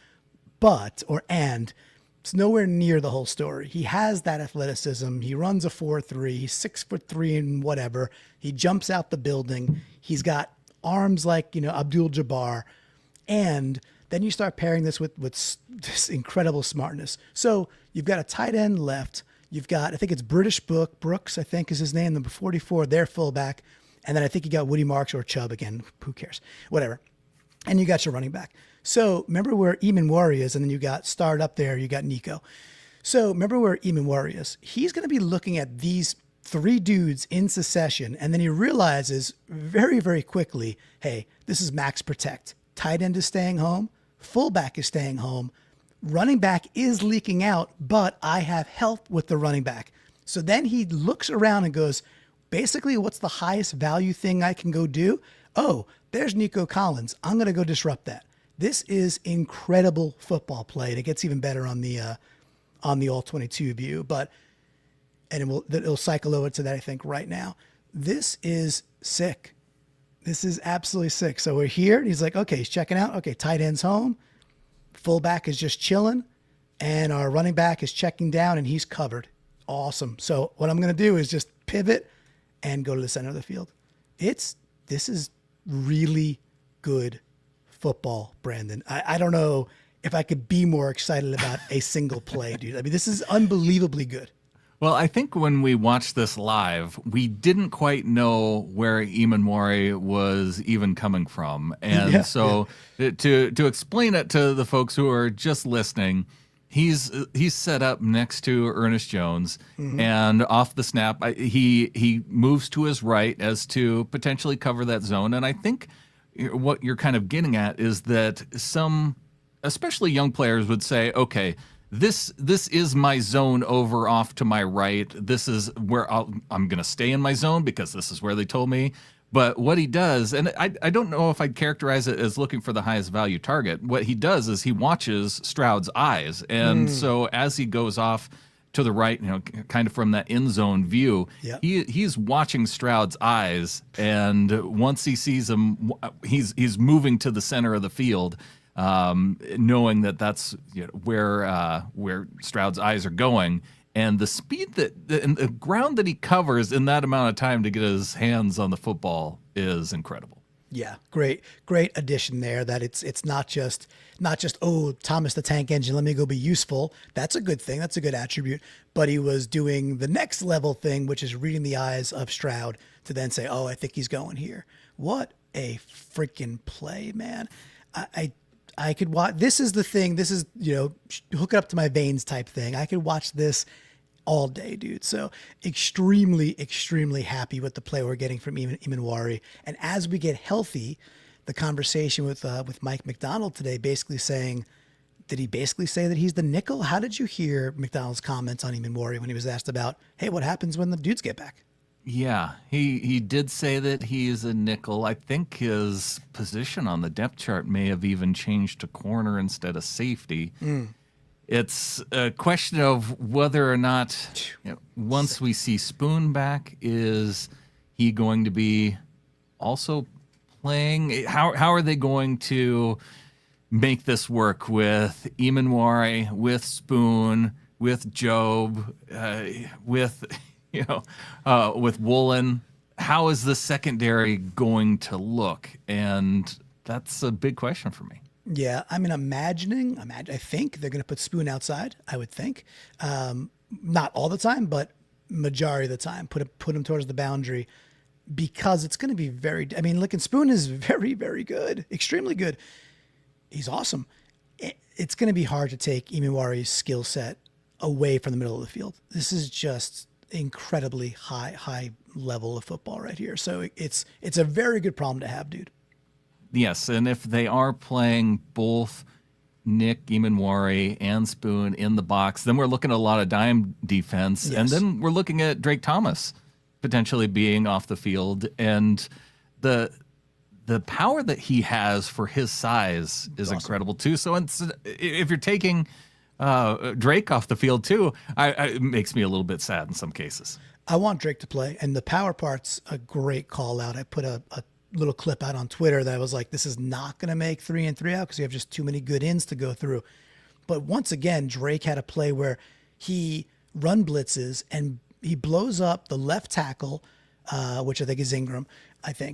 It's nowhere near the whole story. He has that athleticism. He runs a 4.3. He's 6'3" and whatever. He jumps out the building. He's got arms like, Abdul-Jabbar. And then you start pairing this with this incredible smartness. So you've got a tight end left. You've got, I think it's Brooks, I think is his name, number 44, their fullback. And then I think you got Woody Marks or Chubb again. Who cares? Whatever. And you got your running back. So remember where Imaniari is, and then you got starred up there, you got Nico. So remember where Imaniari is. He's going to be looking at these three dudes in succession, and then he realizes very, very quickly, hey, this is max protect. Tight end is staying home. Fullback is staying home. Running back is leaking out, but I have help with the running back. So then he looks around and goes, basically, what's the highest value thing I can go do? Oh, there's Nico Collins. I'm going to go disrupt that. This is incredible football play. And it gets even better on the all-22 view, it'll cycle over to that, I think, right now. This is sick. This is absolutely sick. So we're here. He's like, okay, he's checking out. Okay, tight end's home. Fullback is just chilling. And our running back is checking down, and he's covered. Awesome. So what I'm going to do is just pivot and go to the center of the field. This is really good football, Brandon. I don't know if I could be more excited about a single play, dude. I mean, this is unbelievably good. Well, I think when we watched this live, we didn't quite know where Imaniari was even coming from. And to explain it to the folks who are just listening, he's set up next to Ernest Jones, and off the snap, he moves to his right as to potentially cover that zone. And I think what you're kind of getting at is that some, especially young players, would say, okay, this is my zone over off to my right. This is where I'm going to stay in my zone because this is where they told me. But what he does, and I don't know if I'd characterize it as looking for the highest value target. What he does is he watches Stroud's eyes. And so as he goes off to the right, kind of from that end zone view, he's watching Stroud's eyes. And once he sees him, he's moving to the center of the field, knowing that that's where Stroud's eyes are going. And the speed and the ground that he covers in that amount of time to get his hands on the football is incredible. Yeah, great addition there. That it's not just Thomas the Tank Engine, let me go be useful. That's a good thing. That's a good attribute. But he was doing the next level thing, which is reading the eyes of Stroud to then say, oh, I think he's going here. What a freaking play, man. I could watch. This is the thing. This is, hook it up to my veins type thing. I could watch this all day, dude. So extremely, extremely happy with the play we're getting from Imaniari. And as we get healthy, the conversation with Mike Macdonald today, basically saying, did he basically say that he's the nickel? How did you hear Macdonald's comments on Imaniari when he was asked about, hey, what happens when the dudes get back? Yeah, he did say that he is a nickel. I think his position on the depth chart may have even changed to corner instead of safety. It's a question of whether or not, once we see Spoon back, is he going to be also playing? How are they going to make this work with Imaniari, with Spoon, with Job, with Woolen? How is the secondary going to look? And that's a big question for me. Yeah, I mean, I think they're going to put Spoon outside. I would think, not all the time, but majority of the time, put him towards the boundary, because it's going to be very. I mean, look, and Spoon is very, very good, extremely good. He's awesome. It's going to be hard to take Imaniari's skill set away from the middle of the field. This is just incredibly high level of football right here. So it's a very good problem to have, dude. Yes, and if they are playing both Nick, Imaniari, and Spoon in the box, then we're looking at a lot of dime defense, Yes. and then we're looking at Drake Thomas potentially being off the field, and the power that he has for his size is awesome. Incredible too. So if you're taking Drake off the field too, it makes me a little bit sad in some cases. I want Drake to play, and the power part's a great call out. I put a little clip out on Twitter that was like, this is not going to make 3 and 3 out because you have just too many good ins to go through. But once again, Drake had a play where he run blitzes and he blows up the left tackle, which I think is Ingram,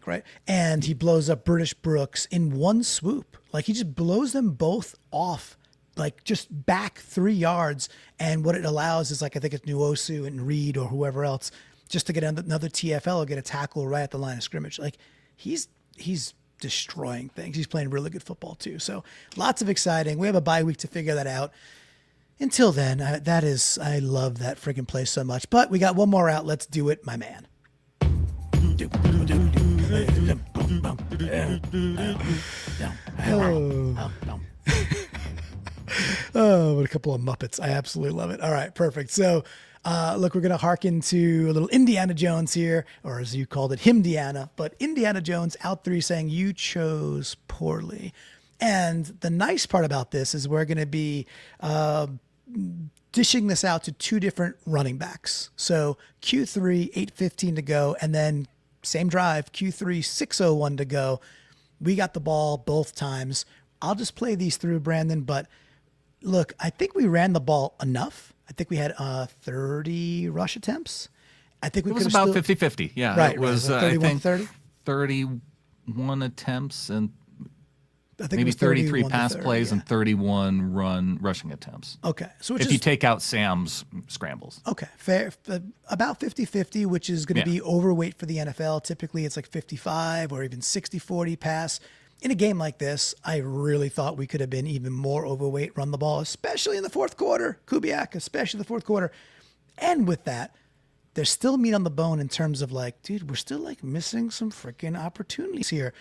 right? And he blows up British Brooks in one swoop. Like, he just blows them both off, like just back 3 yards. And what it allows is, like, I think it's Nwosu and Reed or whoever else, just to get another TFL or get a tackle right at the line of scrimmage. Like, he's destroying things. He's playing really good football too. So lots of exciting. We have a bye week to figure that out. Until then, I love that freaking place so much. But we got one more out. Let's do it, my man. Oh, what a couple of Muppets. I absolutely love it. All right, perfect. So, look, we're going to hearken to a little Indiana Jones here, or as you called it, Himdiana. But Indiana Jones out 3 saying, you chose poorly. And the nice part about this is we're going to be dishing this out to 2 different running backs. So Q3, 8:15 to go, and then same drive, Q3, 6:01 to go. We got the ball both times. I'll just play these through, Brandon, but look, I think we ran the ball enough. I think we had 30 rush attempts. I think we could have about 50-50. Yeah, right. It was Right. 31-30. 31 attempts and I think maybe 33 pass 30, plays yeah. and 31 rushing attempts. Okay, so if you take out Sam's scrambles. Okay, fair. About 50-50, which is going to be overweight for the NFL. Typically, it's like 55 or even 60-40 pass. In a game like this, I really thought we could have been even more overweight, run the ball, especially in the fourth quarter. Kubiak, especially the fourth quarter. And with that, there's still meat on the bone in terms of like, dude, we're still like missing some freaking opportunities here.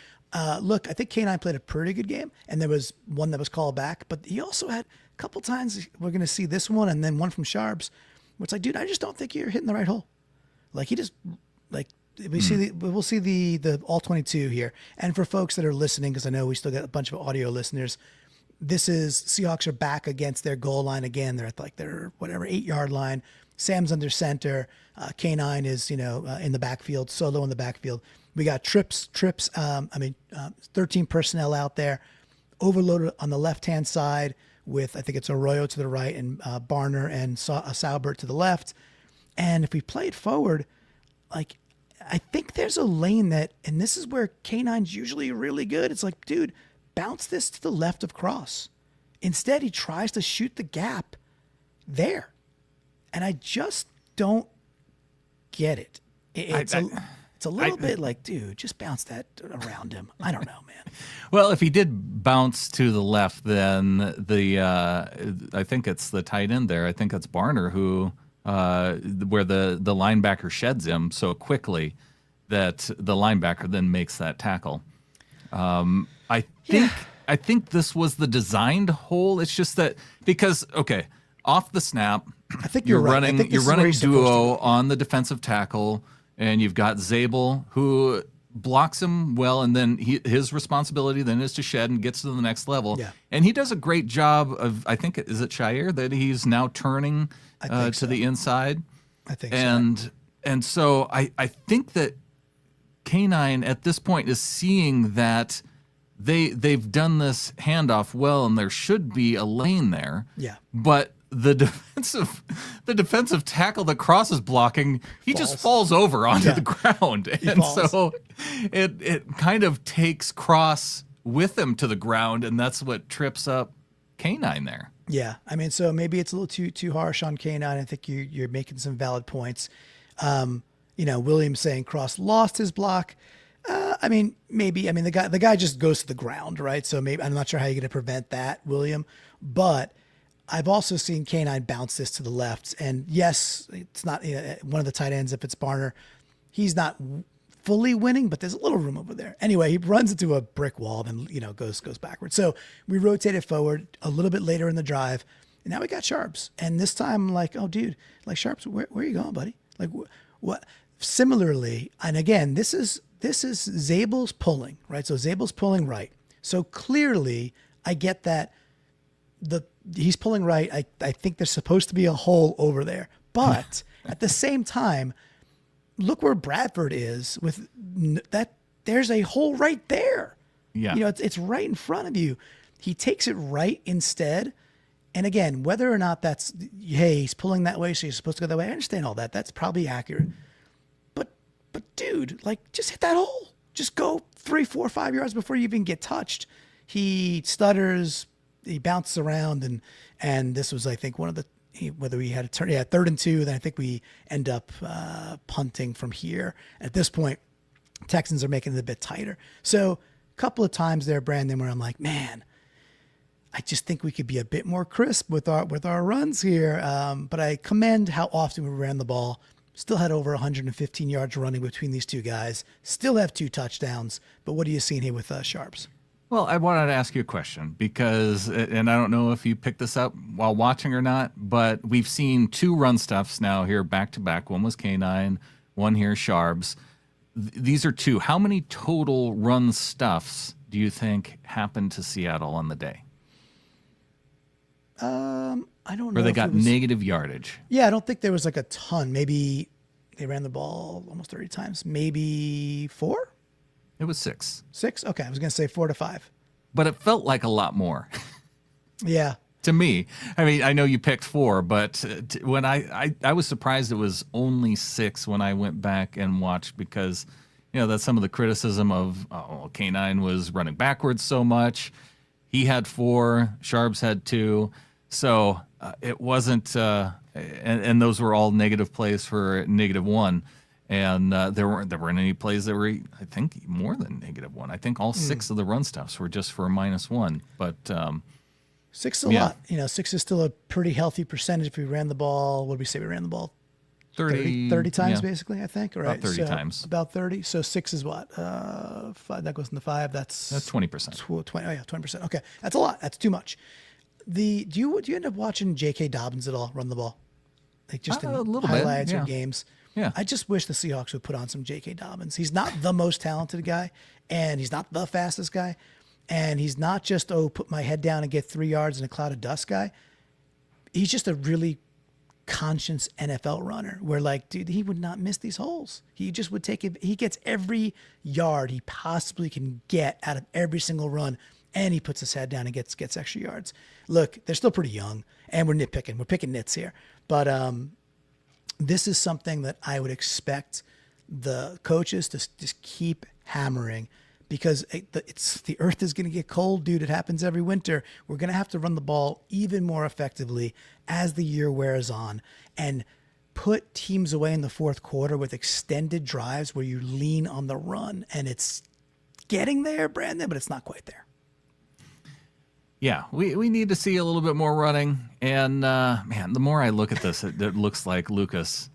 Look, I think K9 played a pretty good game, and there was one that was called back, but he also had a couple times, we're going to see this one and then one from Sharps, where it's like, dude, I just don't think you're hitting the right hole. Like, he just, like, we'll see the all 22 here. And for folks that are listening, because I know we still got a bunch of audio listeners, this is Seahawks are back against their goal line again. They're at like their 8-yard line. Sam's under center. K9 is in the backfield, solo in the backfield. We got trips. 13 personnel out there, overloaded on the left hand side with, I think it's Arroyo to the right and Barner and Saubert to the left. And if we played forward, like, I think there's a lane that, and this is where K9's usually really good. It's like, dude, bounce this to the left of cross. Instead, he tries to shoot the gap there. And I just don't get it. It's a little bit like, dude, just bounce that around him. I don't know, man. Well, if he did bounce to the left, then I think it's the tight end there. I think it's Barner who where the linebacker sheds him so quickly that the linebacker then makes that tackle. I think this was the designed hole. It's just that because off the snap, I think you're right. running duo on the defensive tackle, and you've got Zabel who blocks him well, and then his responsibility then is to shed and gets to the next level. Yeah. And he does a great job of, I think, is it Shire that he's now turning to the inside? I think so. And so I think that K9 at this point is seeing that they've done this handoff well, and there should be a lane there. Yeah. But the defensive tackle that Cross is blocking, he just falls over onto the ground. And so it kind of takes Cross with him to the ground, and that's what trips up K9 there. Yeah, I mean, so maybe it's a little too harsh on K9. I think you're making some valid points. Williams saying Cross lost his block. I mean, maybe. I mean, the guy just goes to the ground, right? So maybe I'm not sure how you're going to prevent that, William. But I've also seen K9 bounce this to the left, and yes, it's not one of the tight ends. If it's Barner, he's not fully winning, but there's a little room over there. Anyway, he runs into a brick wall, then goes backwards. So we rotated forward a little bit later in the drive, and now we got Sharps. And this time, I'm like, oh, dude, like Sharps, where are you going, buddy? Like what? Similarly, and again, this is Zabel's pulling, right? So Zabel's pulling right. So clearly, I get that he's pulling right. I think there's supposed to be a hole over there, but at the same time, look where Bradford is with that. There's a hole right there. Yeah. It's right in front of you. He takes it right instead. And again, whether or not that's, hey, he's pulling that way, so you're supposed to go that way. I understand all that. That's probably accurate. But dude, like, just hit that hole. Just go 3, 4, 5 yards before you even get touched. He stutters. He bounces around. And this was, I think, one of the, whether we had a turn, 3rd and 2, then I think we end up punting from here. At this point, Texans are making it a bit tighter. So a couple of times there, Brandon, where I'm like, man, I just think we could be a bit more crisp with our runs here. But I commend how often we ran the ball. Still had over 115 yards running between these two guys. Still have 2 touchdowns. But what are you seeing here with Sharps? Well, I wanted to ask you a question because, and I don't know if you picked this up while watching or not, but we've seen 2 run stuffs now here back to back. One was K9, one here Sharps. These are 2. How many total run stuffs do you think happened to Seattle on the day? I don't know. Or they got negative yardage? Yeah, I don't think there was like a ton. Maybe they ran the ball almost 30 times. Maybe 4? It was 6. 6? Okay, I was going to say 4 to 5. But it felt like a lot more. Yeah. To me. I mean, I know you picked 4, but when I was surprised it was only 6 when I went back and watched because, that's some of the criticism of, K9 was running backwards so much. He had 4, Sharps had 2. So it wasn't, and those were all negative plays for -1. And there weren't any plays that were, I think, more than -1. I think all 6 of the run stuffs were just for -1. But 6 is a lot. 6 is still a pretty healthy percentage. If we ran the ball, what did we say? We ran the ball 30 times, basically, I think. Right? About 30 times. About 30. So 6 is what? 5, that goes into 5. That's 20%. 20. Oh, yeah, 20%. Okay. That's a lot. That's too much. Do you end up watching J.K. Dobbins at all run the ball? Like just in highlights or games? Yeah. I just wish the Seahawks would put on some J.K. Dobbins. He's not the most talented guy, and he's not the fastest guy, and he's not just, put my head down and get 3 yards in a cloud of dust guy. He's just a really conscious NFL runner where, like, dude, he would not miss these holes. He just would take it. He gets every yard he possibly can get out of every single run, and he puts his head down and gets extra yards. Look, they're still pretty young, and we're nitpicking. We're picking nits here. But this is something that I would expect the coaches to just keep hammering because the earth is going to get cold, dude. It happens every winter. We're going to have to run the ball even more effectively as the year wears on and put teams away in the fourth quarter with extended drives where you lean on the run. And it's getting there, Brandon, but it's not quite there. Yeah, we need to see a little bit more running. And, man, the more I look at this, it looks like Lucas,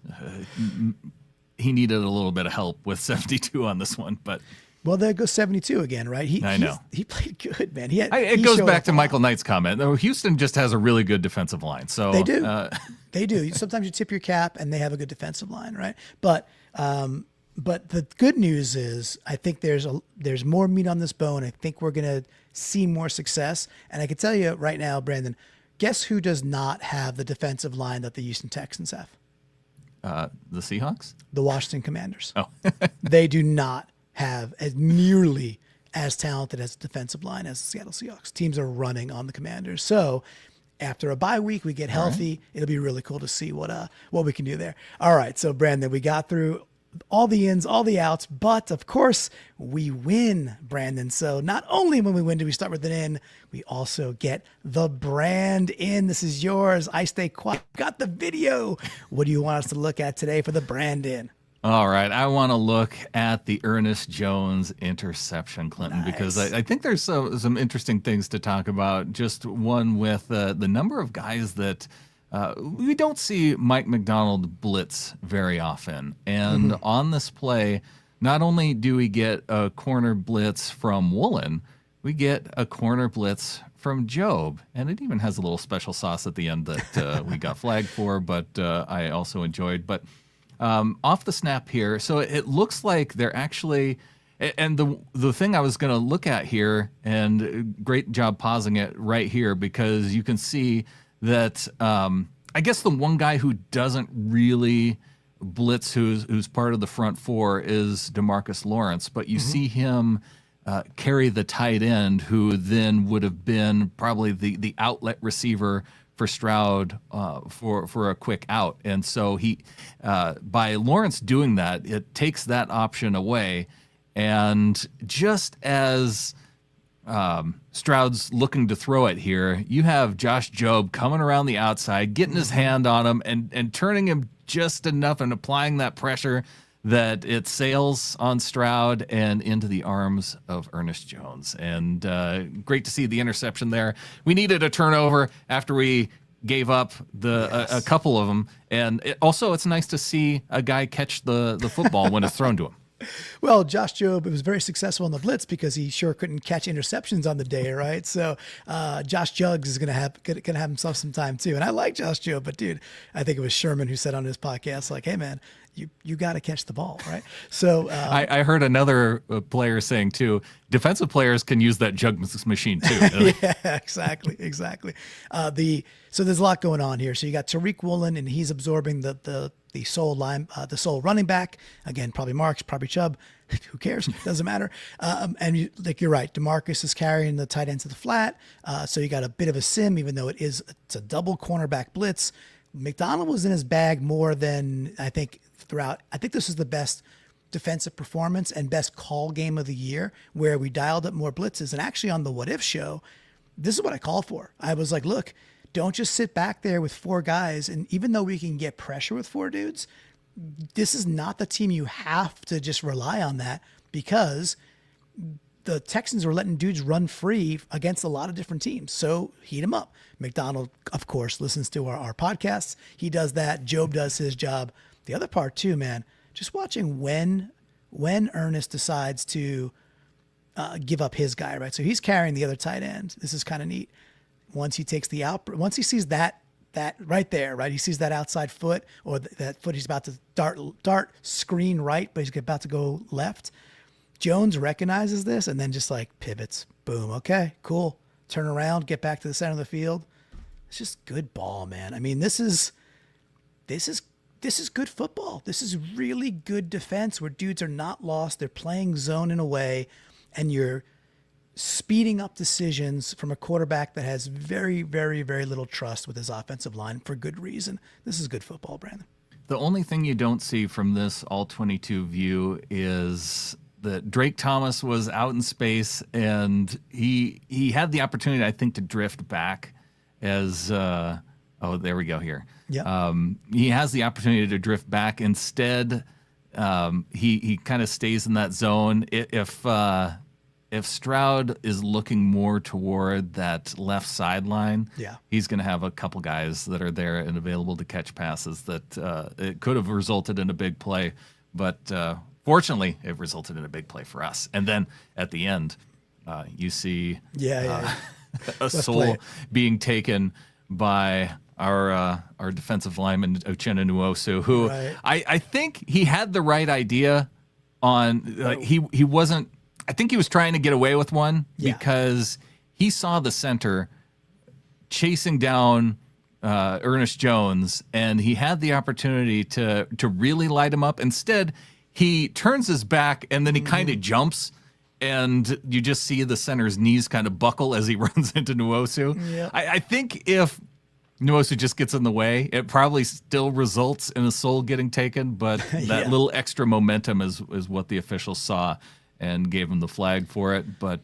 he needed a little bit of help with 72 on this one. But well, there goes 72 again, right? I know. He played good, man. It goes back to Michael Knight's comment. Houston just has a really good defensive line. So they do. They do. Sometimes you tip your cap, and they have a good defensive line, right? But the good news is I think there's more meat on this bone. I think we're going to see more success. And I can tell you right now, Brandon, guess who does not have the defensive line that the Houston Texans have? The Seahawks? The Washington Commanders. Oh. They do not have as nearly as talented as a defensive line as the Seattle Seahawks. Teams are running on the Commanders. So after a bye week, we get healthy. Right. It'll be really cool to see what we can do there. All right. So Brandon, we got through all the ins, all the outs, but of course we win, Brandon. So not only when we win do we start with an in, we also get the brand in. This is yours. I stay quiet. Got the video. What do you want us to look at today for the brand in? All right, I want to look at the Ernest Jones interception, Clinton, because I think there's some interesting things to talk about. Just one with the number of guys that we don't see Mike Macdonald blitz very often. And on this play, not only do we get a corner blitz from Woolen, we get a corner blitz from Job. And it even has a little special sauce at the end that we got flagged for, but I also enjoyed. But off the snap here, so it looks like they're actually, and the thing I was going to look at here, and great job pausing it right here, because you can see that I guess the one guy who doesn't really blitz, who's part of the front four, is DeMarcus Lawrence, but you see him carry the tight end, who then would have been probably the outlet receiver for Stroud for a quick out. And so he, by Lawrence doing that, it takes that option away. And just as Stroud's looking to throw it here, you have Josh Jobe coming around the outside, getting his hand on him and turning him just enough and applying that pressure that it sails on Stroud and into the arms of Ernest Jones. And great to see the interception there. We needed a turnover after we gave up a couple of them. And it's nice to see a guy catch the football when it's thrown to him. Well, Josh Jobe was very successful in the blitz because he sure couldn't catch interceptions on the day, right? So Josh Jugs is gonna have himself some time too. And I like Josh Jobe, but dude, I think it was Sherman who said on his podcast, like, "Hey man, you got to catch the ball, right?" So I heard another player saying too, defensive players can use that jug machine too. Yeah, exactly. So there's a lot going on here. So you got Tariq Woolen, and he's absorbing the sole running back. Again, probably Marks, probably Chubb. Who cares? Doesn't matter. And you're right. DeMarcus is carrying the tight end to the flat. So you got a bit of a sim, even though it's a double cornerback blitz. Macdonald was in his bag more than I think throughout. I think this is the best defensive performance and best call game of the year, where we dialed up more blitzes. And actually on the What If show, this is what I called for. I was like, look, don't just sit back there with four guys. And even though we can get pressure with four dudes, this is not the team you have to just rely on that, because the Texans were letting dudes run free against a lot of different teams. So heat them up. Macdonald, of course, listens to our podcasts. He does that. Job does his job. The other part too, man, just watching when Ernest decides to give up his guy, right? So he's carrying the other tight end. This is kind of neat. Once he takes once he sees that right there, right? He sees that outside foot, or that foot he's about to dart screen right, but he's about to go left. Jones recognizes this and then just like pivots. Boom. Okay, cool. Turn around, get back to the center of the field. It's just good ball, man. I mean, this is good football. This is really good defense where dudes are not lost. They're playing zone in a way, and you're speeding up decisions from a quarterback that has very, very, very little trust with his offensive line for good reason. This is good football, Brandon. The only thing you don't see from this all-22 view is that Drake Thomas was out in space, and he had the opportunity, I think, to drift back as there we go here. Yeah. He has the opportunity to drift back. Instead, he kind of stays in that zone. If Stroud is looking more toward that left sideline, he's going to have a couple guys that are there and available to catch passes that it could have resulted in a big play, but fortunately, it resulted in a big play for us. And then at the end, you see a soul being taken by our defensive lineman, Uchenna Nwosu, who I think he had the right idea on. He wasn't. I think he was trying to get away with one because he saw the center chasing down Ernest Jones, and he had the opportunity to really light him up. Instead, he turns his back, and then he kind of jumps, and you just see the center's knees kind of buckle as he runs into Nwosu. I think if Nwosu just gets in the way. It probably still results in a soul getting taken, but that little extra momentum is what the officials saw and gave him the flag for it. But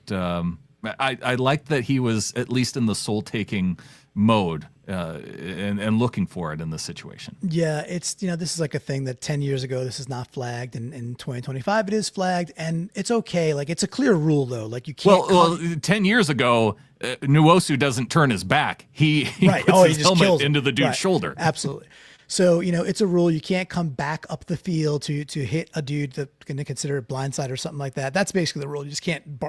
I liked that he was at least in the soul-taking mode and looking for it in this situation. Yeah, it's, this is like a thing that 10 years ago, this is not flagged. And in 2025, it is flagged. And it's okay. Like, it's a clear rule, though. Like, you can't. Well, 10 years ago, Nwosu doesn't turn his back. He puts his helmet into the dude's shoulder. Absolutely. So, it's a rule. You can't come back up the field to hit a dude that's going to consider it blindside or something like that. That's basically the rule. You just can't,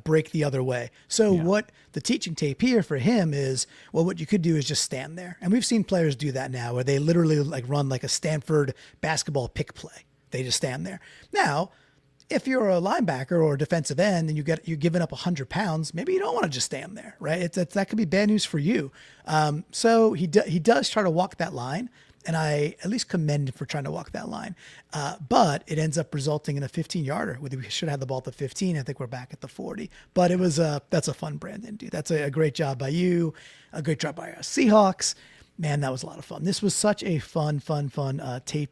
break the other way. So what the teaching tape here for him is, well, what you could do is just stand there. And we've seen players do that now where they literally run like a Stanford basketball pick play. They just stand there. Now, if you're a linebacker or a defensive end and you're giving up 100 pounds, maybe you don't want to just stand there, right? That could be bad news for you. So he does try to walk that line. And I at least commend him for trying to walk that line. But it ends up resulting in a 15-yarder. We should have had the ball at the 15. I think we're back at the 40. But that's a fun Brandon, dude. That's a great job by you. A great job by our Seahawks. Man, that was a lot of fun. This was such a fun tape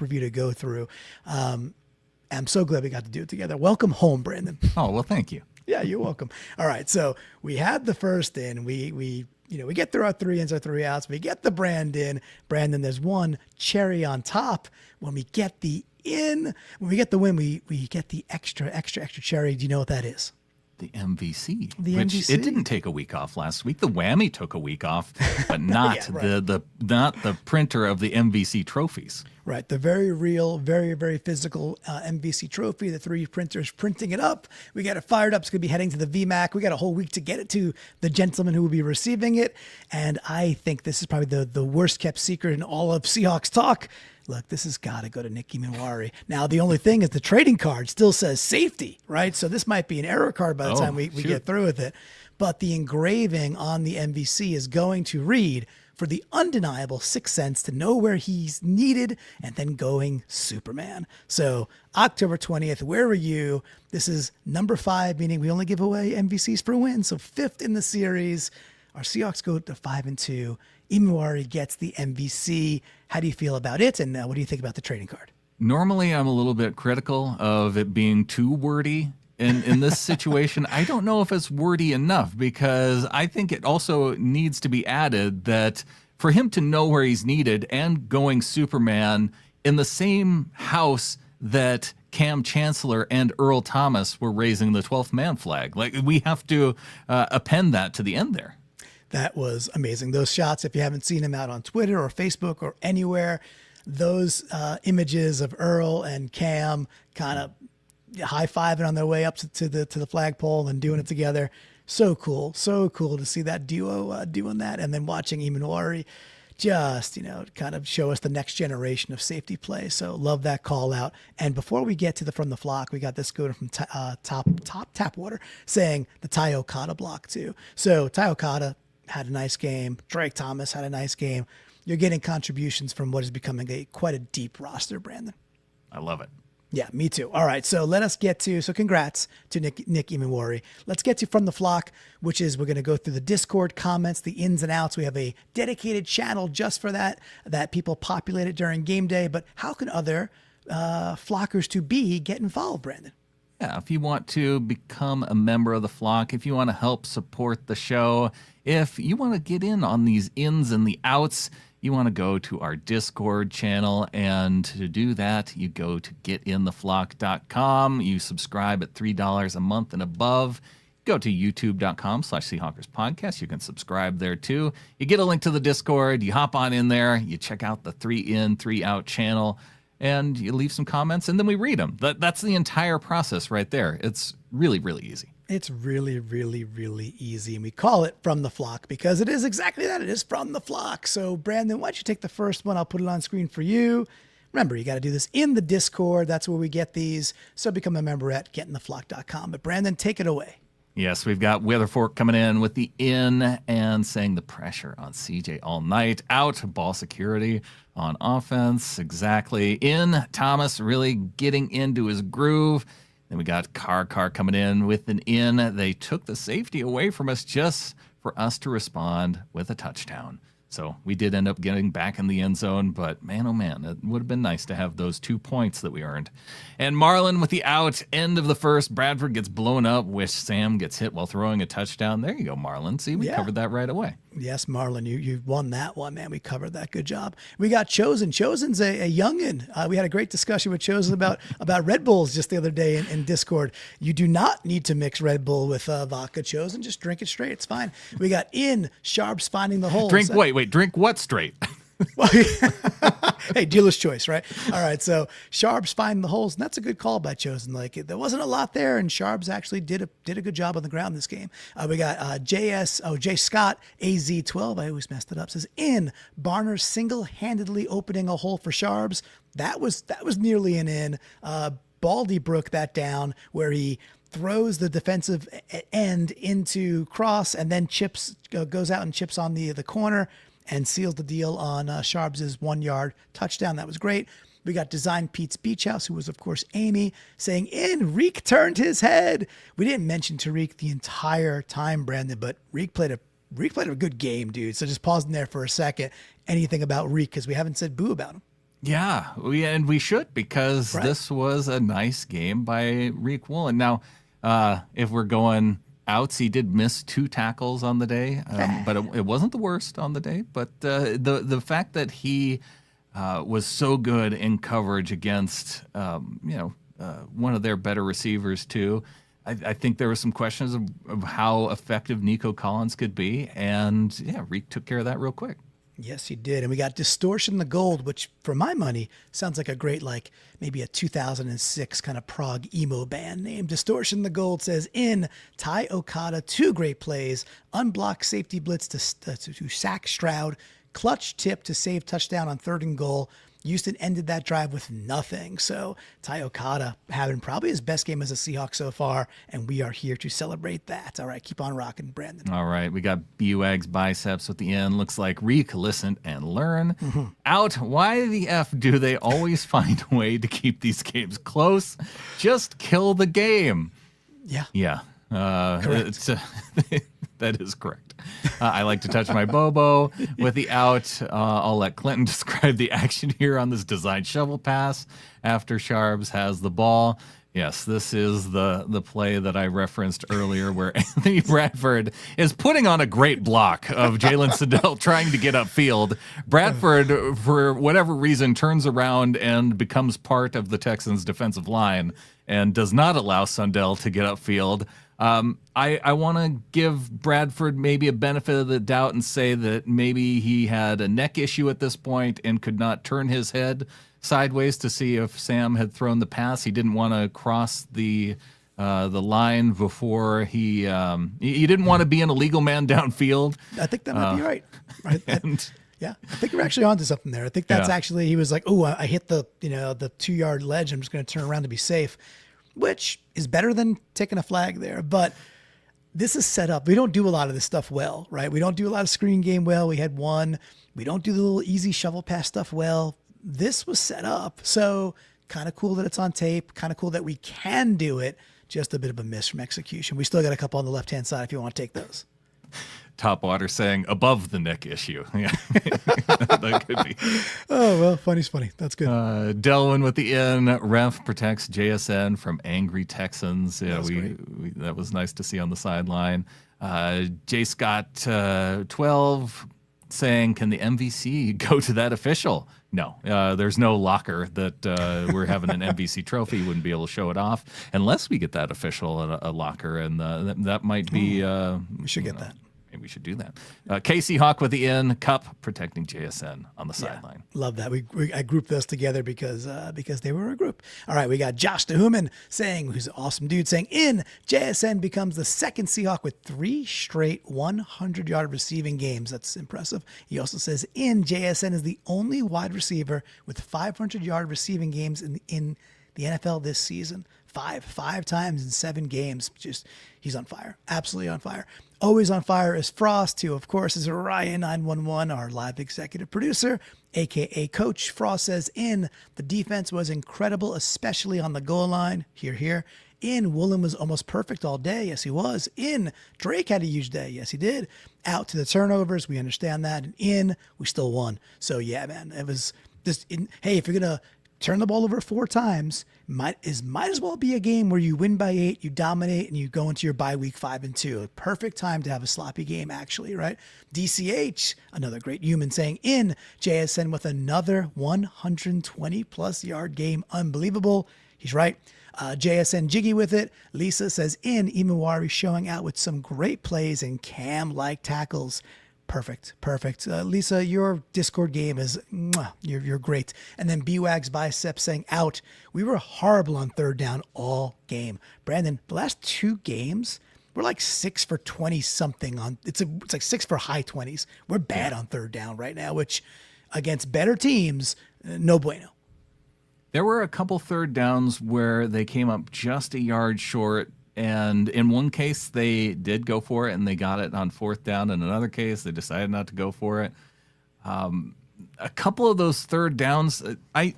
review to go through. I'm so glad we got to do it together. Welcome home, Brandon. Oh, well, thank you. Yeah, you're welcome. All right, so we had the first in. We get through our 3 ins, our 3 outs. We get the Brandon. There's one cherry on top. When we get the win, we get the extra cherry. Do you know what that is? The MVC. MVC. It didn't take a week off last week. The Whammy took a week off, but not the printer of the MVC trophies. Right, the very real, very, very physical MVC trophy. The 3 printers printing it up. We got it fired up. It's going to be heading to the VMAC. We got a whole week to get it to the gentleman who will be receiving it. And I think this is probably the worst kept secret in all of Seahawks talk. Look, this has got to go to Nick Imaniari. Now, the only thing is the trading card still says safety, right? So this might be an error card by the time we get through with it. But the engraving on the MVC is going to read, for the undeniable 6th sense to know where he's needed, and then going Superman. So October 20th, where were you? This is number 5, meaning we only give away MVCs for wins. So 5th in the series. Our Seahawks go to 5-2. Imaniari gets the MVC. How do you feel about it? And what do you think about the trading card? Normally, I'm a little bit critical of it being too wordy. In this situation, I don't know if it's wordy enough, because I think it also needs to be added that for him to know where he's needed and going Superman in the same house that Cam Chancellor and Earl Thomas were raising the 12th man flag. Like, we have to append that to the end there. That was amazing. Those shots, if you haven't seen them out on Twitter or Facebook or anywhere, those images of Earl and Cam kind of high-fiving on their way up to the flagpole and doing it together. So cool to see that duo doing that, and then watching Imaniari just, kind of show us the next generation of safety play. So love that call out. And before we get to from the flock, we got this going from top tap water saying the Ty Okada block too. So Ty Okada had a nice game. Drake Thomas had a nice game. You're getting contributions from what is becoming quite a deep roster, Brandon. I love it. Yeah, me too. All right, so let us get to, congrats to Nick Imaniari. Let's get to From the Flock, which is, we're going to go through the Discord comments, the ins and outs. We have a dedicated channel just for that people populated during game day. But how can other flockers to be get involved, Brandon? Yeah, if you want to become a member of the flock, if you want to help support the show, if you want to get in on these ins and the outs, you want to go to our Discord channel, and to do that, you go to getintheflock.com. You subscribe at $3 a month and above. Go to youtube.com/Seahawkers Podcast. You can subscribe there too. You get a link to the Discord. You hop on in there. You check out the 3 in, 3 out channel, and you leave some comments, and then we read them. That's the entire process right there. It's really, really easy. It's really, really, really easy. And we call it From the Flock because it is exactly that. It is From the Flock. So, Brandon, why don't you take the first one? I'll put it on screen for you. Remember, you got to do this in the Discord. That's where we get these. So become a member at getintheflock.com. But, Brandon, take it away. Yes, we've got Weatherfork coming in with the in and saying the pressure on CJ all night. Out, ball security on offense. Exactly. In, Thomas really getting into his groove. Then we got Carr coming in with an in. They took the safety away from us just for us to respond with a touchdown. So we did end up getting back in the end zone, but man, oh man, it would have been nice to have those 2 points that we earned. And Marlin with the out, end of the first. Bradford gets blown up, which Sam gets hit while throwing a touchdown. There you go, Marlin. See, we covered that right away. Yes, Marlon, you won that one, man. We covered that. Good job. We got Chosen. Chosen's a youngin. We had a great discussion with Chosen about Red Bulls just the other day in Discord. You do not need to mix Red Bull with vodka, Chosen. Just drink it straight. It's fine. We got Sharps finding the holes. Drink what straight? Hey, dealer's choice, right? All right, so Sharps find the holes, and that's a good call by Chosen. Like, there wasn't a lot there, and Sharps actually did a good job on the ground this game. We got J Scott AZ12. I always messed it up. Says Barner single-handedly opening a hole for Sharps. That was nearly an in. Baldy broke that down where he throws the defensive end into cross and then goes out and chips on the corner and seals the deal on Sharps' 1 yard touchdown. That was great. We got Design Pete's Beach House, who was, of course, Amy, saying, Reek turned his head. We didn't mention Tariq the entire time, Brandon, but Reek played a good game, dude. So just pausing there for a second. Anything about Reek, because we haven't said boo about him. Yeah, we should, because this was a nice game by Reek Woolen. Now, if we're going outs, he did miss 2 tackles on the day, but it wasn't the worst on the day. But the fact that he was so good in coverage against one of their better receivers too, I think there were some questions of how effective Nico Collins could be, and Reek took care of that real quick. Yes, he did. And we got Distortion the Gold, which for my money sounds like a great, maybe a 2006 kind of prog emo band name. Distortion the Gold says Ty Okada, 2 great plays, unblocked safety blitz to sack Stroud, clutch tip to save touchdown on 3rd and goal. Houston ended that drive with nothing. So Ty Okada having probably his best game as a Seahawk so far, and we are here to celebrate that. All right, keep on rocking, Brandon. All right, we got BUAG's biceps at the end. Looks like Reek, listen and learn. Out, why the F do they always find a way to keep these games close? Just kill the game. Yeah. Yeah. Correct. That is correct. I like to touch my Bobo with the out. I'll let Clinton describe the action here on this design shovel pass after Sharps has the ball. Yes, this is the play that I referenced earlier where Anthony Bradford is putting on a great block of Jalen Sindell trying to get upfield. Bradford, for whatever reason, turns around and becomes part of the Texans' defensive line and does not allow Sindell to get upfield. I want to give Bradford maybe a benefit of the doubt and say that maybe he had a neck issue at this point and could not turn his head sideways to see if Sam had thrown the pass. He didn't want to cross the line before he didn't want to be an illegal man downfield. I think that might be right. Yeah, I think you're actually onto something there. I think that's actually, he was like, I hit the 2-yard ledge. I'm just going to turn around to be safe, which is better than taking a flag there. But this is set up. We don't do a lot of this stuff well, right? We don't do a lot of screen game well. We had one. We don't do the little easy shovel pass stuff well. This was set up. So kind of cool that it's on tape. Kind of cool that we can do it. Just a bit of a miss from execution. We still got a couple on the left-hand side if you want to take those. Topwater saying above the neck issue. Yeah, that could be. Oh, well, funny's funny. That's good. Delwyn with the in. Ref protects JSN from angry Texans. Yeah, that was nice to see on the sideline. J. Scott 12 saying, can the MVC go to that official? No, there's no locker that we're having an MVC trophy. Wouldn't be able to show it off unless we get that official a locker, and that might be. We should get that. We should do that. Casey Hawk with the in. Cup protecting JSN on the sideline. Love that. I grouped those together because they were a group. All right, we got Josh DeHuman saying, who's an awesome dude, saying JSN becomes the second Seahawk with 3 straight 100-yard receiving games. That's impressive. He also says JSN is the only wide receiver with 500-yard receiving games in the NFL this season. Five times in 7 games. Just, he's on fire. Absolutely on fire. Always on fire is Frost, who, of course, is Ryan911, our live executive producer, a.k.a. Coach. Frost says the defense was incredible, especially on the goal line. Here. In, Woolen was almost perfect all day. Yes, he was. In, Drake had a huge day. Yes, he did. Out to the turnovers. We understand that. And in, we still won. So, yeah, man, it was just, hey, if you're going to turn the ball over 4 times, might as well be a game where you win by 8, you dominate, and you go into your bye week 5-2. A perfect time to have a sloppy game, actually, right? DCH, another great human, saying in, JSN with another 120-plus yard game. Unbelievable. He's right. JSN jiggy with it. Lisa says in, Imaniari showing out with some great plays and Cam-like tackles. Perfect. Lisa, your Discord game is, you're great. And then B-Wags Bicep saying out, we were horrible on third down all game. Brandon, the last 2 games, we're like 6 for 20 something on, it's like 6 for high 20s. We're bad on third down right now, which against better teams, no bueno. There were a couple third downs where they came up just a yard short. And in one case, they did go for it, and they got it on 4th down. In another case, they decided not to go for it. A couple of those third downs, I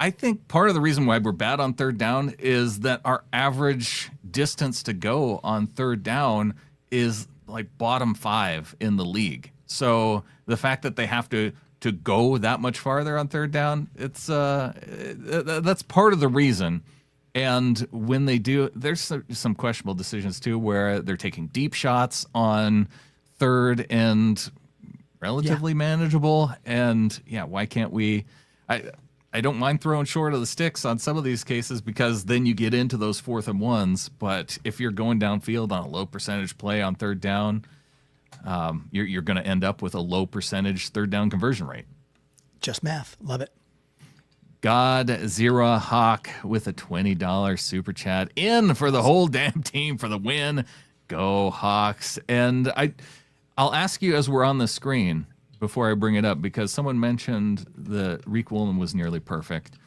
think part of the reason why we're bad on third down is that our average distance to go on third down is like bottom 5 in the league. So the fact that they have to go that much farther on third down, it's that's part of the reason. And when they do, there's some questionable decisions too, where they're taking deep shots on third and relatively manageable. And why can't we? I don't mind throwing short of the sticks on some of these cases because then you get into those 4th and 1s. But if you're going downfield on a low percentage play on third down, you're going to end up with a low percentage third down conversion rate. Just math. Love it. Godzilla Hawk with a $20 super chat in for the whole damn team for the win. Go Hawks. And I'll ask you as we're on the screen before I bring it up, because someone mentioned that Reek Woolen was nearly perfect.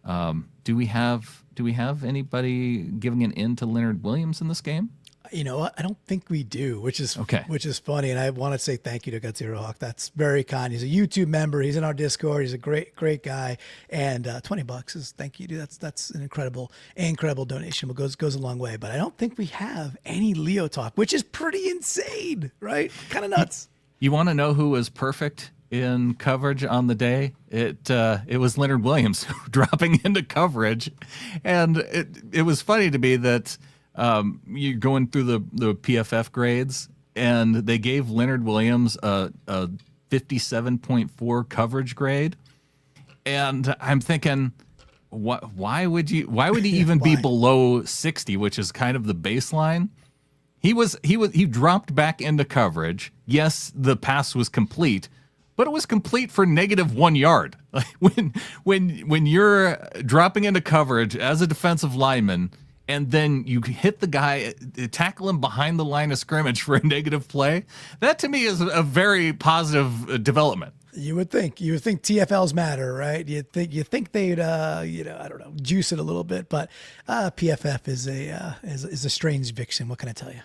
Do we have anybody giving an in to Leonard Williams in this game? You know what? I don't think we do, which is funny. And I want to say thank you to Godzilla Hawk. That's very kind. He's a YouTube member. He's in our Discord. He's a great guy. And $20 is thank you, dude. That's an incredible donation. It goes a long way. But I don't think we have any Leo talk, which is pretty insane, right? Kind of nuts. You want to know who was perfect in coverage on the day? It was Leonard Williams dropping into coverage, and it was funny to me that. You're going through the PFF grades, and they gave Leonard Williams a 57.4 coverage grade, and I'm thinking, why would he even be below 60, which is kind of the baseline? He dropped back into coverage. Yes, the pass was complete, but it was complete for -1 yard. Like when you're dropping into coverage as a defensive lineman, and then you hit the guy, tackle him behind the line of scrimmage for a negative play. That to me is a very positive development. You would think TFLs matter, right? You think they'd I don't know, juice it a little bit, but PFF is a strange vixen. What can I tell you?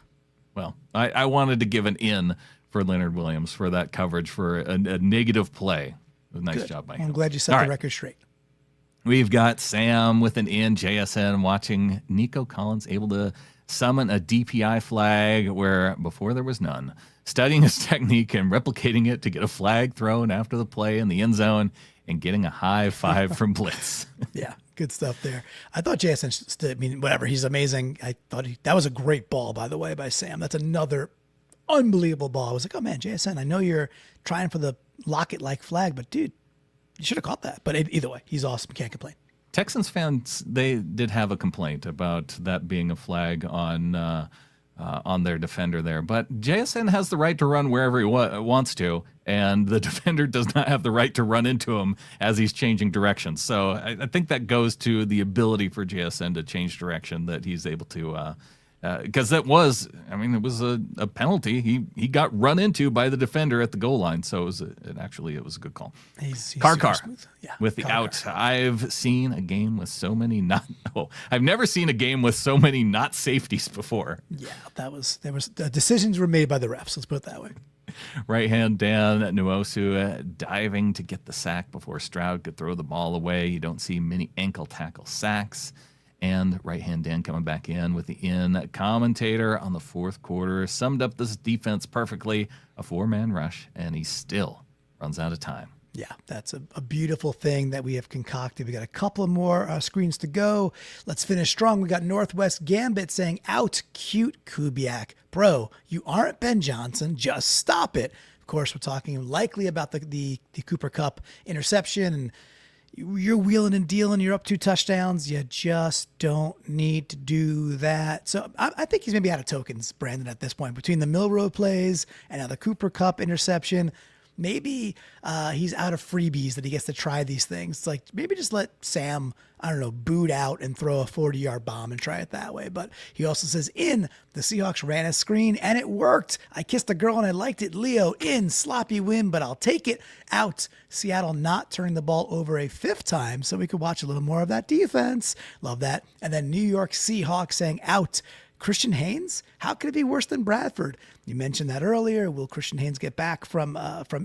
Well, I wanted to give an in for Leonard Williams for that coverage for a negative play. Nice Good. Job by I'm him. glad you set the record straight. We've got Sam with an in, JSN watching Nico Collins able to summon a DPI flag where before there was none. Studying his technique and replicating it to get a flag thrown after the play in the end zone and getting a high five from Blitz. Yeah, good stuff there. I thought JSN, whatever, he's amazing. I thought that was a great ball, by the way, by Sam. That's another unbelievable ball. I was like, oh man, JSN, I know you're trying for the locket-like flag, but dude, you should have caught that. But either way, he's awesome. Can't complain. Texans fans, they did have a complaint about that being a flag on their defender there. But JSN has the right to run wherever he wants to, and the defender does not have the right to run into him as he's changing directions. So I think that goes to the ability for JSN to change direction that he's able to because it was a penalty. He got run into by the defender at the goal line, so it was a good call. He's Car yeah, with the out. I've seen a game with so many I've never seen a game with so many not safeties before. Yeah, the decisions were made by the refs. Let's put it that way. Right hand Dan Nwosu diving to get the sack before Stroud could throw the ball away. You don't see many ankle tackle sacks. And Right Hand Dan coming back in with the commentator on the fourth quarter. Summed up this defense perfectly. A 4-man rush, and he still runs out of time. Yeah, that's a beautiful thing that we have concocted. We got a couple of more screens to go. Let's finish strong. We got Northwest Gambit saying, out cute Kubiak. Bro, you aren't Ben Johnson. Just stop it. Of course, we're talking likely about the Cooper Kupp interception, and you're wheeling and dealing. You're up 2 touchdowns. You just don't need to do that. So I think he's maybe out of tokens, Brandon, at this point. Between the Milrow plays and now the Cooper Kupp interception, maybe he's out of freebies that he gets to try these things. It's like, maybe just let Sam, I don't know, boot out and throw a 40-yard bomb and try it that way. But he also says, the Seahawks ran a screen and it worked. I kissed a girl and I liked it. Leo, sloppy win, but I'll take it. Out. Seattle not turning the ball over a 5th time, so we could watch a little more of that defense. Love that. And then New York Seahawks saying, out. Christian Haynes? How could it be worse than Bradford? You mentioned that earlier. Will Christian Haynes get back from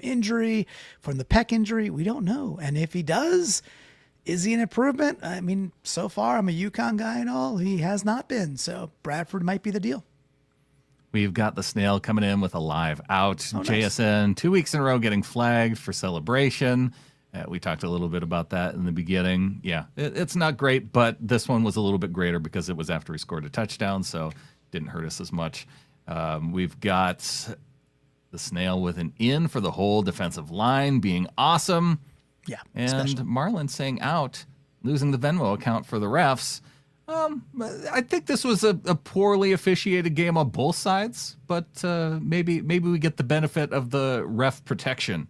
injury, from the pec injury? We don't know. And if he does, is he an improvement? I mean, so far, I'm a UConn guy and all. He has not been. So Bradford might be the deal. We've got the Snail coming in with a live out. Oh, nice. JSN 2 weeks in a row getting flagged for celebration. We talked a little bit about that in the beginning. Yeah, it's not great, but this one was a little bit greater because it was after he scored a touchdown, so didn't hurt us as much. We've got the Snail with an in for the whole defensive line being awesome. Yeah, and especially. Marlon saying out, losing the Venmo account for the refs. I think this was a poorly officiated game on both sides, but maybe we get the benefit of the ref protection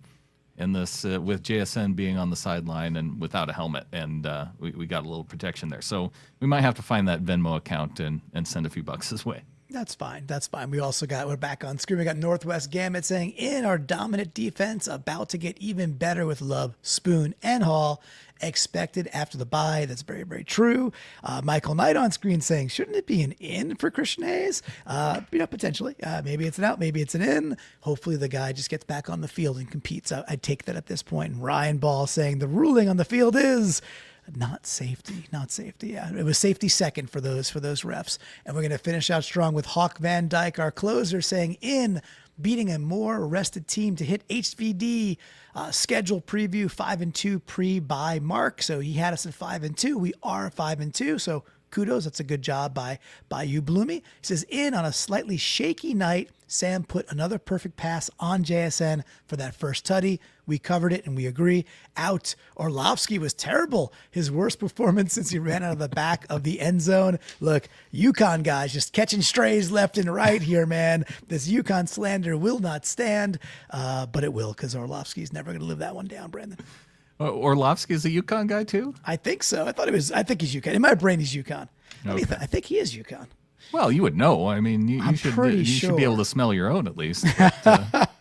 in this with JSN being on the sideline and without a helmet, and we got a little protection there. So we might have to find that Venmo account and send a few bucks his way. That's fine. That's fine. We're back on screen. We got Northwest Gambit saying, in our dominant defense, about to get even better with Love, Spoon, and Hall. Expected after the bye. That's very, very true. Michael Knight on screen saying, shouldn't it be an in for Christian Hayes? Potentially. Maybe it's an out, maybe it's an in. Hopefully the guy just gets back on the field and competes. I'd take that at this point. And Ryan Ball saying the ruling on the field is not safety. Yeah, it was safety second for those refs. And we're going to finish out strong with Hawk Van Dyke, our closer, saying, in beating a more rested team to hit HVD schedule preview 5-2 pre-bye mark. So he had us at 5-2. We are 5-2. So kudos. That's a good job by you, Bloomy. He says, in on a slightly shaky night, Sam put another perfect pass on JSN for that first tutty. We covered it and we agree. Out. Orlovsky was terrible. His worst performance since he ran out of the back of the end zone. Look, UConn guys just catching strays left and right here, man. This UConn slander will not stand, but it will, because Orlovsky's never going to live that one down, Brandon. Orlovsky is a UConn guy too? I think so. I think he's UConn. In my brain, he's UConn. Okay. I think he is UConn. Well, you would know. I mean, you should be able to smell your own at least. But,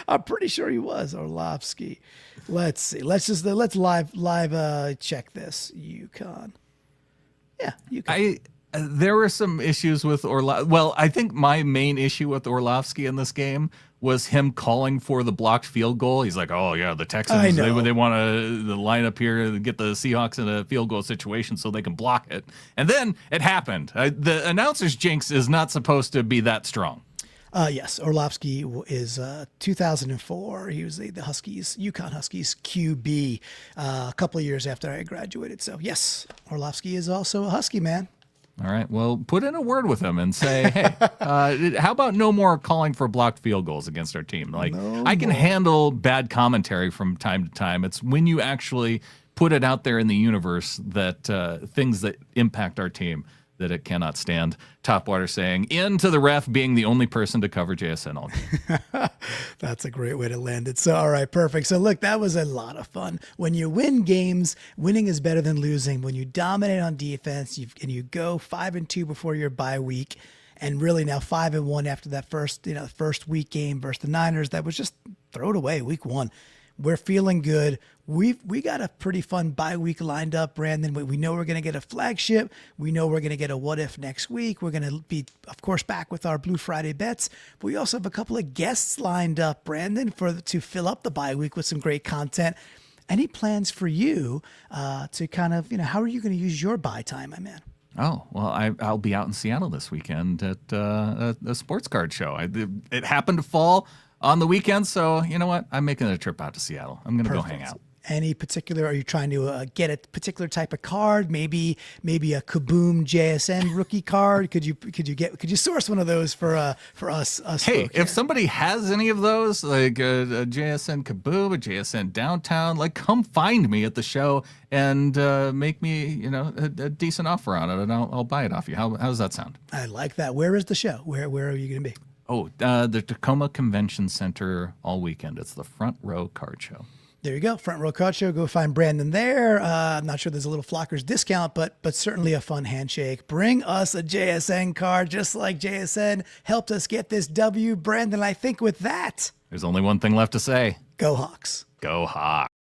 I'm pretty sure he was Orlovsky. Let's see. Let's live check this. UConn. Yeah, UConn. There were some issues with Orlovsky. Well, I think my main issue with Orlovsky in this game was him calling for the blocked field goal. He's like, oh, yeah, the Texans, they want to line up here and get the Seahawks in a field goal situation so they can block it. And then it happened. The announcer's jinx is not supposed to be that strong. Yes, Orlovsky is 2004. He was the UConn Huskies QB a couple of years after I graduated. So, yes, Orlovsky is also a Husky, man. All right. Well, put in a word with him and say, hey, how about no more calling for blocked field goals against our team? Like, I can handle bad commentary from time to time. It's when you actually put it out there in the universe that things that impact our team that it cannot stand. Topwater saying, into the ref being the only person to cover JSN all game. That's a great way to land it. So, all right, perfect. So, look, that was a lot of fun. When you win games, winning is better than losing. When you dominate on defense and you go 5-2 before your bye week, and really now 5-1 after that first week game versus the Niners, that was just throw it away week 1. We're feeling good. We got a pretty fun bye week lined up, Brandon. We know we're going to get a flagship. We know we're going to get a what if next week. We're going to be, of course, back with our Blue Friday bets. But we also have a couple of guests lined up, Brandon, to fill up the bye week with some great content. Any plans for you to kind of, how are you going to use your bye time, my man? Oh, well, I'll be out in Seattle this weekend at a sports card show. It happened to fall on the weekend, so you know what? I'm making a trip out to Seattle. I'm going to go hang out. Any particular? Are you trying to get a particular type of card? Maybe a Kaboom JSN rookie card. Could you source one of those for us? Hey, if somebody has any of those, like a JSN Kaboom, a JSN Downtown, like come find me at the show and make me a decent offer on it, and I'll buy it off you. How does that sound? I like that. Where is the show? Where are you going to be? Oh, the Tacoma Convention Center all weekend. It's the Front Row Card Show. There you go. Front Row Card Show. Go find Brandon there. I'm not sure there's a little Flockers discount, but certainly a fun handshake. Bring us a JSN card, just like JSN helped us get this W. Brandon, I think with that, there's only one thing left to say. Go Hawks. Go Hawks.